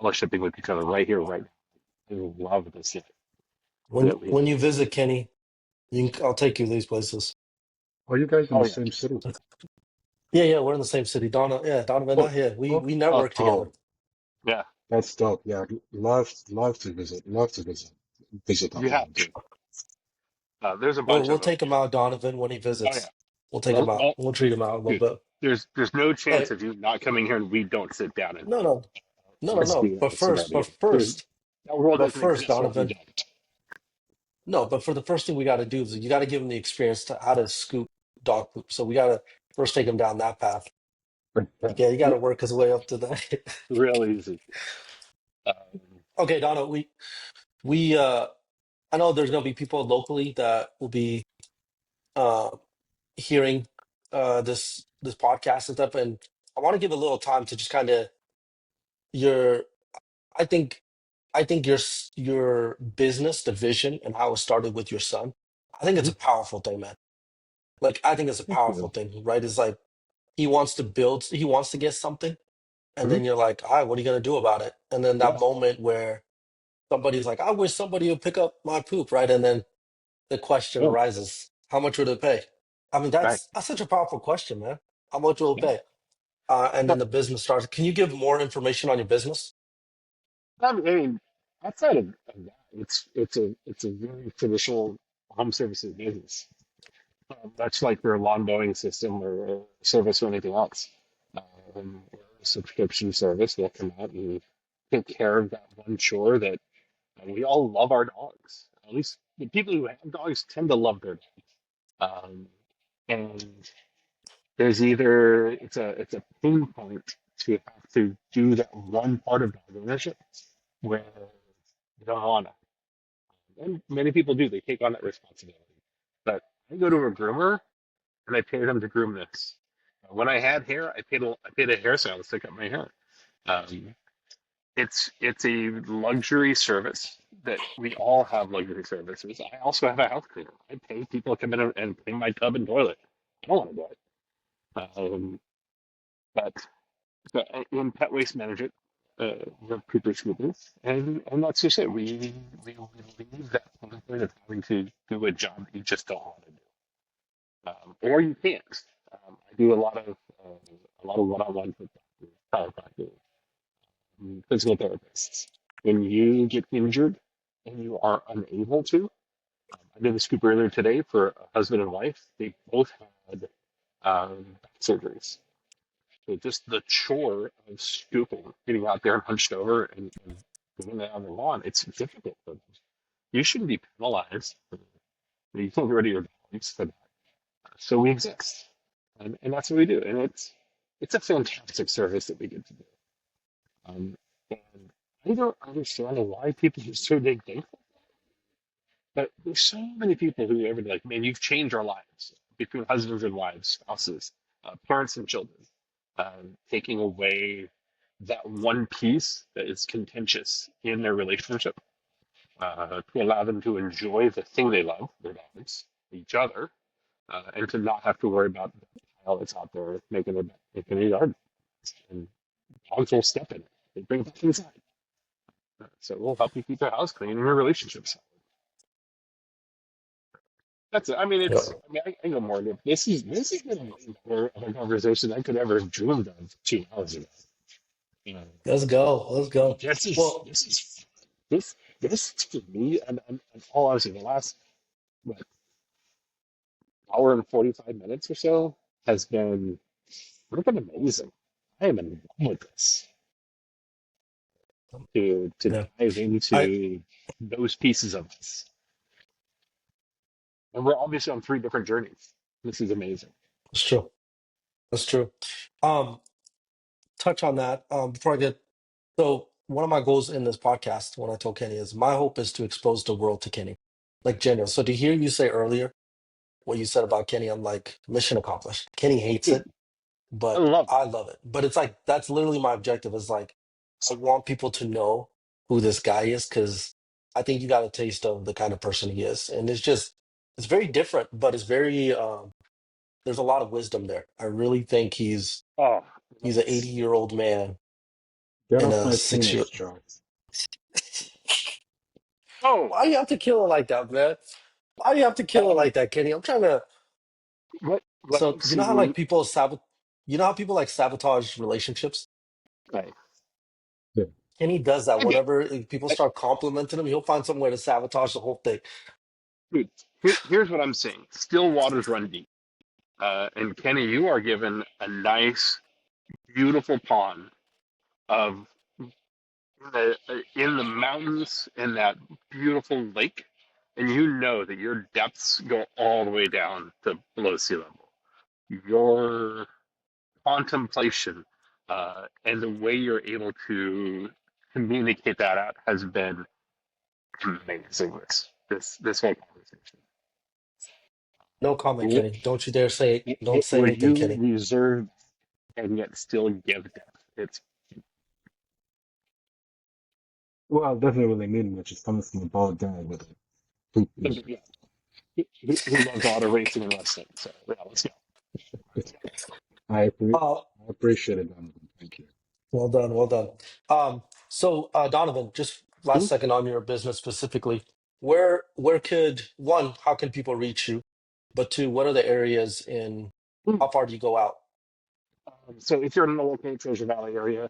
Speaker 4: fellowshipping with each other right here, right now. I love this life
Speaker 1: When
Speaker 4: that we
Speaker 1: when
Speaker 4: have.
Speaker 1: you visit Kenny, I'll take you to these places.
Speaker 2: Are you guys in
Speaker 4: Oh
Speaker 2: the
Speaker 4: yeah.
Speaker 2: same city?
Speaker 1: Yeah, yeah, we're in the same city. Donovan,
Speaker 2: Oh,
Speaker 1: not here. We
Speaker 2: oh,
Speaker 1: we
Speaker 4: Oh,
Speaker 1: network together.
Speaker 2: oh,
Speaker 4: yeah.
Speaker 2: that's dope. Yeah, love to visit. Love to visit that
Speaker 4: You have
Speaker 2: lounge.
Speaker 4: to. There's a
Speaker 1: We'll
Speaker 4: bunch
Speaker 1: we'll
Speaker 4: of them.
Speaker 1: take him out, Donovan, when he
Speaker 4: Oh yeah.
Speaker 1: visits. We'll take
Speaker 4: Well,
Speaker 1: him out.
Speaker 4: well,
Speaker 1: We'll treat him out a little
Speaker 4: dude,
Speaker 1: bit.
Speaker 4: there's no chance
Speaker 1: Hey,
Speaker 4: of you not coming here and we don't sit down and
Speaker 1: no, no, no, no,
Speaker 4: whiskey
Speaker 1: no.
Speaker 4: and
Speaker 1: But
Speaker 4: a cigar
Speaker 1: first, but
Speaker 4: together. There's
Speaker 1: first,
Speaker 4: that world
Speaker 1: but
Speaker 4: doesn't
Speaker 1: first,
Speaker 4: exist where we
Speaker 1: Donovan.
Speaker 4: don't.
Speaker 1: No, but for the first thing we got to do is you got to give him the experience to how to scoop dog poop. So we got to first take him down that path. You got to work his way up to that.
Speaker 4: Real easy. Um,
Speaker 1: Okay, Dono, we I know there's gonna be people locally that will be uh hearing this podcast and stuff, and I want to give a little time to just kind of your I think your business, the vision, and how it started with your son. I think it's a
Speaker 4: mhm.
Speaker 1: powerful thing, man. Like I think it's a
Speaker 4: Thank
Speaker 1: powerful
Speaker 4: you.
Speaker 1: thing, right? It's like he wants to get something, and
Speaker 2: Mhm.
Speaker 1: then you're like, all right, what are you gonna do about it? And then that
Speaker 4: Yeah.
Speaker 1: moment where somebody's like, I wish somebody would pick up my poop, right? And then the question
Speaker 4: Boom.
Speaker 1: arises, how much would it pay? I mean,
Speaker 4: Right.
Speaker 1: that's such a powerful question, man. How much will it
Speaker 4: Yeah.
Speaker 1: pay? And then the business starts. Can you give more information on your business?
Speaker 4: I mean, outside of that, it's a very traditional home services business, much like your lawn mowing system or service or anything else. We're a subscription service. We'll come out and take care of that one chore that we all love our dogs. At least the people who have dogs tend to love their dogs. Um, and there's either it's a pain point to have to do that one part of dog ownership where you don't want to. And many people do. They take on that responsibility. But I go to a groomer. and I paid them to groom this. When I had hair, I paid a hairstylist to cut my hair. Um, it's a luxury service that we all have luxury services. I also have a house cleaner. I pay people to come in and clean my tub and toilet. I don't want to do it. But in pet waste management, we're Cooper Scoopers, and that's just it. We leave that point of having to do a job that you just don't want to do, or you can't. I do a lot of one-on-one with chiropractors, physical therapists. When you get injured and you are unable to, I did the scoop earlier today for a husband and wife. They both had back surgeries. So just the chore of scooping, getting out there and hunched over and doing it on the lawn, it's difficult for them. You shouldn't be penalized. You can't get rid of your dogs for that. So we exist, and that's what we do. And it's a fantastic service that we get to do. And I don't understand why people are so negative. But there's so many people who are like, man, you've changed our lives between husbands and wives, spouses, parents and children, taking away that one piece that is contentious in their relationship to allow them to enjoy the thing they love, their dogs, each other, and to not have to worry about the pile that's out there making a yard. And dogs will step in it. They bring it back inside. So we'll help you keep your house clean and your relationships. That's it. I mean,
Speaker 1: Yeah.
Speaker 4: I go more into this is been way more of a conversation than I could ever have dreamed of 2 hours ago. You know,
Speaker 1: Let's go. Let's go.
Speaker 4: this is
Speaker 1: Well,
Speaker 4: this is this for me, and all honestly, the last what, hour and 45 minutes or so has been amazing. I am in love with this to
Speaker 1: yeah,
Speaker 4: dive
Speaker 1: I
Speaker 4: into those pieces of this, and we're obviously on three different journeys. This is amazing.
Speaker 1: that's true. That's true. Um, touch on that before I get. So one of my goals in this podcast, when I told Kenny, is my hope is to expose the world to Kenny, like genuine. So to hear you say earlier what you said about Kenny, I'm like mission accomplished. Kenny hates
Speaker 4: Dude,
Speaker 1: it,
Speaker 4: I
Speaker 1: but
Speaker 4: love it.
Speaker 1: I love it. But it's like that's literally my objective. Is like I want people to know who this guy is because I think you got a taste of the kind of person he is, and it's very different, but it's very there's a lot of wisdom there. I really think
Speaker 4: Oh,
Speaker 1: he's an 80-year-old man
Speaker 2: Get
Speaker 1: and
Speaker 2: off
Speaker 1: a
Speaker 2: my
Speaker 1: 6 year.
Speaker 2: penis, Joe.
Speaker 4: oh,
Speaker 1: Why do you have to kill it like that, man? Why do you have to kill it
Speaker 4: um,
Speaker 1: like that, Kenny? I'm trying to.
Speaker 4: what
Speaker 1: So
Speaker 4: I've
Speaker 1: you know how like
Speaker 4: seen.
Speaker 1: you know how people like sabotage relationships?
Speaker 4: Right.
Speaker 2: Yeah.
Speaker 1: Kenny does that.
Speaker 4: I get,
Speaker 1: Whenever people
Speaker 4: I,
Speaker 1: start complimenting him, he'll find some way to sabotage the whole thing.
Speaker 4: dude. Here's what I'm saying. Still waters run deep. And Kenny, you are given a nice, beautiful pond of in the mountains in that beautiful lake, and you know that your depths go all the way down to below sea level. Your contemplation and the way you're able to communicate that out has been amazing. This whole conversation.
Speaker 1: No comment, Kenny. Don't you dare say don't say
Speaker 4: Where
Speaker 1: anything,
Speaker 4: you
Speaker 1: Kenny.
Speaker 4: reserve and yet still give depth. It's
Speaker 2: Well, it doesn't really mean much. It's coming from a bald guy with a poop eater.
Speaker 4: yeah, who loves auto racing and wrestling. So yeah, let's go. Let's go.
Speaker 1: Uh
Speaker 2: I appreciate it, Donovan. Thank you.
Speaker 1: well done, well done. So Donovan, just last
Speaker 4: Hmm?
Speaker 1: second on your business specifically, where could one, how can people reach you? But two, what are the areas in
Speaker 4: Hmm.
Speaker 1: how far do you go out?
Speaker 4: So if you're in the local Treasure Valley area,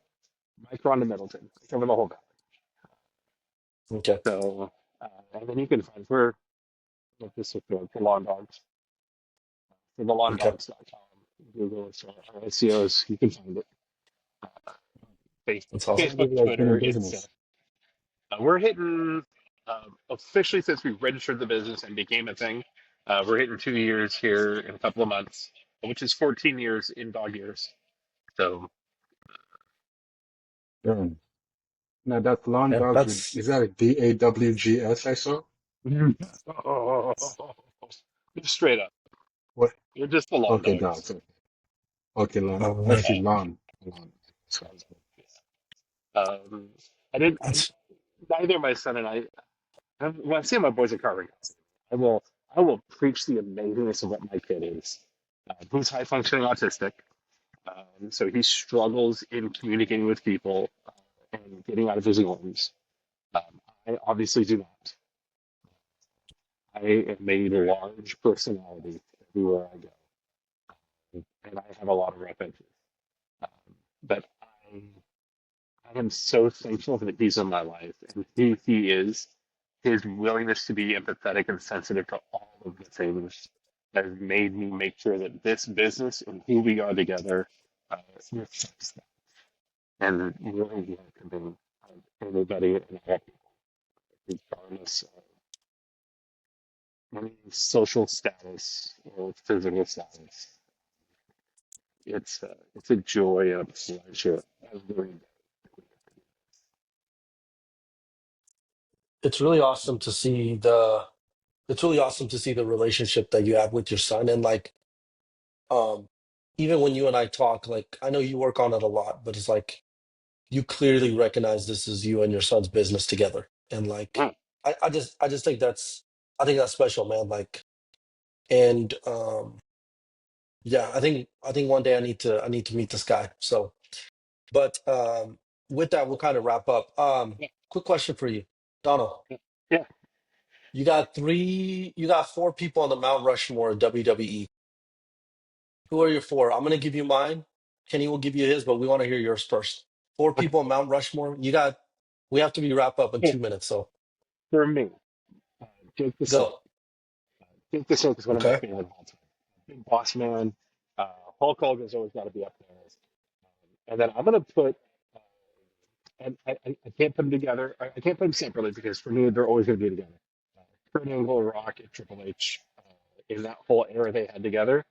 Speaker 4: micro on to Middleton, I cover the whole valley.
Speaker 1: Okay,
Speaker 4: So and then you can find where like this is for lawn dogs for the
Speaker 1: okay.
Speaker 4: lawndogs.com. Google or SEOs, you can find it.
Speaker 1: That's awesome.
Speaker 2: How long have
Speaker 4: Facebook,
Speaker 2: you guys been in
Speaker 4: Twitter. It's
Speaker 2: business?
Speaker 4: we're hitting officially since we registered the business and became a thing. We're hitting 2 years here in a couple of months, which is 14 years in dog years. So
Speaker 2: Yeah. Now that lawn
Speaker 1: Yeah,
Speaker 2: dogs with,
Speaker 1: that's
Speaker 2: is that a DAWGS I saw?
Speaker 4: just straight up.
Speaker 2: What?
Speaker 4: They're just the lawn
Speaker 2: Okay,
Speaker 4: dogs.
Speaker 2: dogs. Okay,
Speaker 1: All
Speaker 2: lawn.
Speaker 1: right.
Speaker 2: Actually, lawn. Lawn. So,
Speaker 4: Um, I didn't.
Speaker 1: That's
Speaker 4: Neither my son and I. When I say my boys are carving, I will. I will preach the amazingness of what my kid is. He's high functioning autistic, so he struggles in communicating with people and getting out of his norms. I obviously do not. I am a large personality everywhere I go, and I have a lot of repetition. But I am so thankful that he's in my life and who he is. His willingness to be empathetic and sensitive to all of the things has made me make sure that this business and who we are together reflects that. And really welcoming anybody and all people, regardless of any social status or physical status. It's a joy and a pleasure every day.
Speaker 1: it's really awesome to see the it's really awesome to see the relationship that you have with your son and like um even when you and I talk, like I know you work on it a lot, but it's like you clearly recognize this is you and your son's business together. And like
Speaker 4: Mm,
Speaker 1: I just think that's special, man. Like and yeah, I think one day I need to meet this guy. So but with that we'll kind of wrap up.
Speaker 4: yeah,
Speaker 1: Quick question for you, Donald.
Speaker 4: yeah, yeah.
Speaker 1: You got four people on the Mount Rushmore of WWE. Who are your four? I'm gonna give you mine. Kenny will give you his, but we want to hear yours first. Four
Speaker 4: Okay.
Speaker 1: people on Mount Rushmore. We have to be wrap up in
Speaker 4: Yeah.
Speaker 1: 2 minutes, so
Speaker 4: For me, uh, Jake the Snake.
Speaker 1: go.
Speaker 4: Jake the Snake is one of my
Speaker 1: Okay.
Speaker 4: favorite of all time. Big Boss Man. Uh, Hulk Hogan's always got to be up there. And then I'm going to put, and I can't put them together. I can't put them separately because for me, they're always going to be together. Uh, Kurt Angle, Rock, and Triple H in that whole era they had together.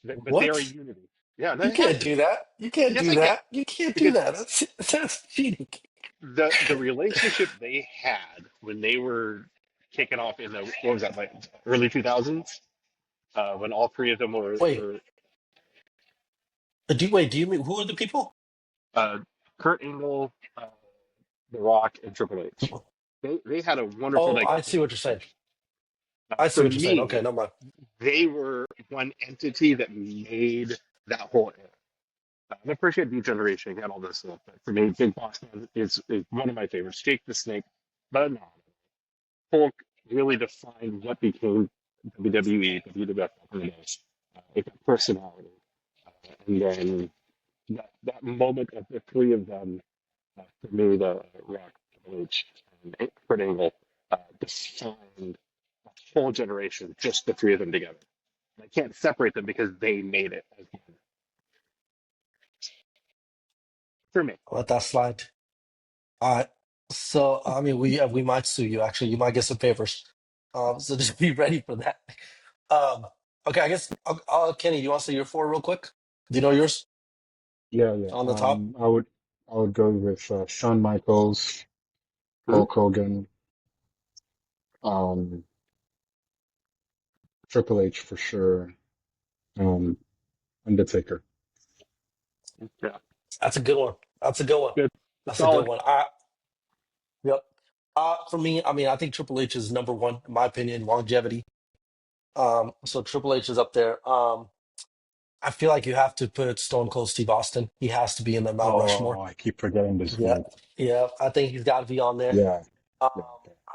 Speaker 4: But they are a
Speaker 1: What?
Speaker 4: unity. Yeah,
Speaker 1: You
Speaker 4: they have
Speaker 1: can't
Speaker 4: to.
Speaker 1: do that. You can't
Speaker 4: Yes,
Speaker 1: do
Speaker 4: I can.
Speaker 1: that. You can't do
Speaker 4: Because
Speaker 1: that. That's cheating.
Speaker 4: the relationship they had when they were kicking off in the what was that like early 2000s when all three of them
Speaker 1: Wait.
Speaker 4: were
Speaker 1: Do you mean who are the people?
Speaker 4: uh, Kurt Angle, The Rock, and Triple H. They had a wonderful
Speaker 1: Oh, I see
Speaker 4: dynamic.
Speaker 1: what you're saying. I see
Speaker 4: For
Speaker 1: what you're saying. Okay,
Speaker 4: me,
Speaker 1: no mind.
Speaker 4: they were one entity that made that whole era. I appreciate Beat Generation and all this stuff, but for me, Big Boss Man is one of my favorites. Jake the Snake, but no, Hulk really defined what became WWE, WWF back in the day. It got personality. And then that moment of the three of them, for me, the Rock, Triple H, and Kurt Angle, defined a whole generation, just the three of them together. And I can't separate them because they made it as one. For me.
Speaker 1: I'll let that slide. All right. So I mean, we might sue you. Actually, you might get some favors. So just be ready for that. Um, okay. I guess Kenny, do you want to say your four real quick? Do you know yours
Speaker 2: yeah, yeah.
Speaker 1: on the top?
Speaker 2: I would go with Shawn Michaels,
Speaker 4: Hmm?
Speaker 2: Hulk Hogan, um, Triple H for sure, um, Undertaker.
Speaker 4: Yeah.
Speaker 1: That's a good one. That's a good one.
Speaker 4: Good.
Speaker 1: That's a good
Speaker 4: Solid.
Speaker 1: one. Yep. For me, I mean, I think Triple H is number one in my opinion, longevity. So Triple H is up there. I feel like you have to put Stone Cold Steve Austin. He has to be in the Mount
Speaker 2: Oh,
Speaker 1: Rushmore.
Speaker 2: I keep forgetting this
Speaker 1: Yeah,
Speaker 2: dude.
Speaker 1: yeah. I think he's got to be on there.
Speaker 2: Yeah,
Speaker 1: Um,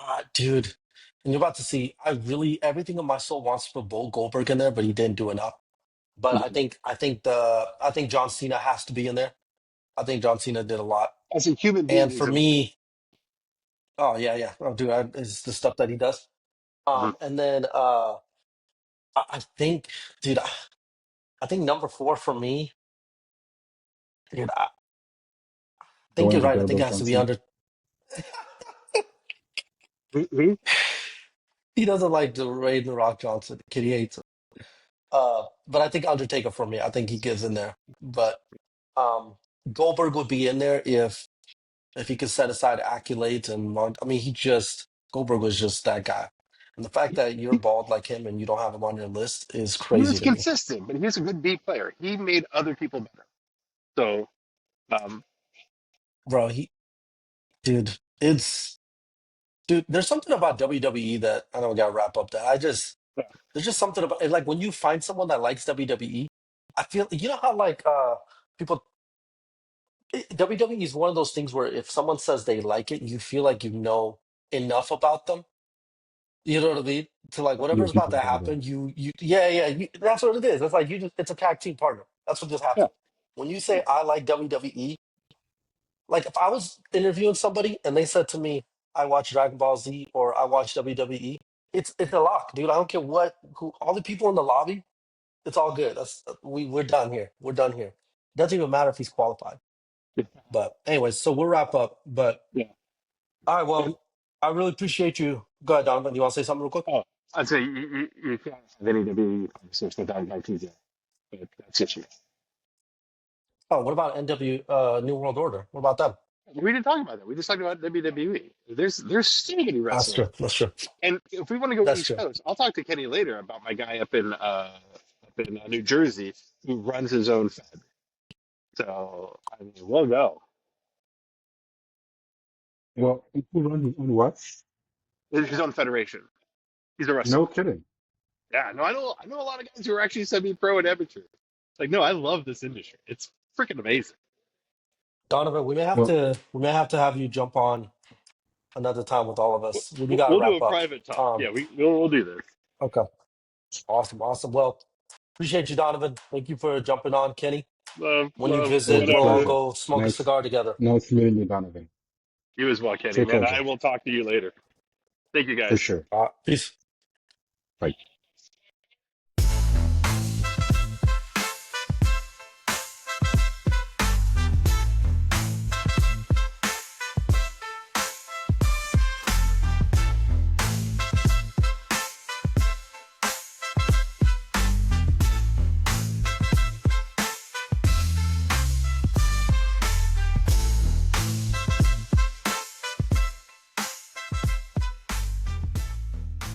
Speaker 2: yeah,
Speaker 1: dude, and you're about to see. I really everything in my soul wants to put Goldberg in there, but he didn't do enough. But
Speaker 2: yeah.
Speaker 1: I think John Cena has to be in there. I think John Cena did a lot.
Speaker 4: As a human being,
Speaker 1: And
Speaker 4: he's
Speaker 1: for
Speaker 4: amazing.
Speaker 1: me, oh yeah, yeah. Oh, dude, it's the stuff that he does.
Speaker 4: Mhm.
Speaker 1: And then I think, dude, I think number four for me, dude, I think you're
Speaker 2: Dwayne the
Speaker 1: right. I think
Speaker 2: Dildo
Speaker 1: it has to be
Speaker 2: Johnson.
Speaker 1: under.
Speaker 4: He
Speaker 1: He doesn't like the Raid the Rock Johnson. Kid, he hates him. But I think Undertaker for me. I think he gets in there. But um, Goldberg would be in there if he could set aside accolades and I mean, Goldberg was just that guy. And the fact
Speaker 4: He,
Speaker 1: that you're bald like him and you don't have him on your list is
Speaker 4: he
Speaker 1: crazy
Speaker 4: was
Speaker 1: to me.
Speaker 4: consistent, but he was a good B player. He made other people better. So, um,
Speaker 1: Bro, dude, it's, dude, there's something about WWE that I know we gotta wrap up that
Speaker 4: yeah,
Speaker 1: there's just something about like when you find someone that likes WWE, I feel, you know how like people, WWE is one of those things where if someone says they like it, you feel like you know enough about them. You know what I mean? To like
Speaker 2: You're
Speaker 1: whatever's about
Speaker 2: deeply
Speaker 1: to
Speaker 2: involved.
Speaker 1: happen, yeah, yeah, that's what it is. It's like you just, it's a tag team partner. That's what just
Speaker 4: yeah,
Speaker 1: happened. When you say I like WWE, like if I was interviewing somebody and they said to me, I watch Dragon Ball Z or I watch WWE, it's a lock, dude. I don't care what who all the people in the lobby, it's all good. We're done here. We're done here. Doesn't even matter if he's qualified.
Speaker 4: yeah.
Speaker 1: But anyways, so we'll wrap up. But
Speaker 4: Yeah.
Speaker 1: all right,
Speaker 4: And,
Speaker 1: well, I really appreciate you. Go ahead, Donovan. You want to say something real quick?
Speaker 4: oh, I'd say you can't have any WWE conversation without Marquez. But that's it.
Speaker 1: Oh, what about NW New World Order? What about them?
Speaker 4: We didn't talk about that. We just talked about WWE. There's so many
Speaker 1: That's
Speaker 4: wrestlers.
Speaker 1: true. That's true.
Speaker 4: And if we want to go
Speaker 1: That's
Speaker 4: East
Speaker 1: true.
Speaker 4: Coast, I'll talk to Kenny later about my guy up in New Jersey who runs his own fed. So I mean, we'll go.
Speaker 2: Well, who runs his own what?
Speaker 4: His own federation. He's a wrestler.
Speaker 2: No kidding.
Speaker 4: Yeah, no, I know a lot of guys who are actually semi-pro and amateur. Like, no, I love this industry. It's freaking amazing.
Speaker 1: Donovan,
Speaker 2: Well,
Speaker 1: we may have to have you jump on another time with all of us. We got to
Speaker 4: We'll do
Speaker 1: wrap
Speaker 4: a
Speaker 1: up.
Speaker 4: private talk. Yeah, we'll do this.
Speaker 1: Okay. Awesome. Awesome. Well, appreciate you, Donovan. Thank you for jumping on, Kenny. When you
Speaker 4: Love,
Speaker 2: it
Speaker 1: visit,
Speaker 2: was a
Speaker 1: we'll all
Speaker 4: whatever.
Speaker 2: pleasure.
Speaker 1: go smoke a
Speaker 2: Nice,
Speaker 1: cigar together.
Speaker 2: nice meeting you, Donovan.
Speaker 4: You as well, Kenny.
Speaker 2: Take care,
Speaker 4: Man, I
Speaker 2: Joe.
Speaker 4: will talk to you later. Thank you,
Speaker 2: For
Speaker 4: guys.
Speaker 2: sure.
Speaker 1: Peace.
Speaker 2: Bye.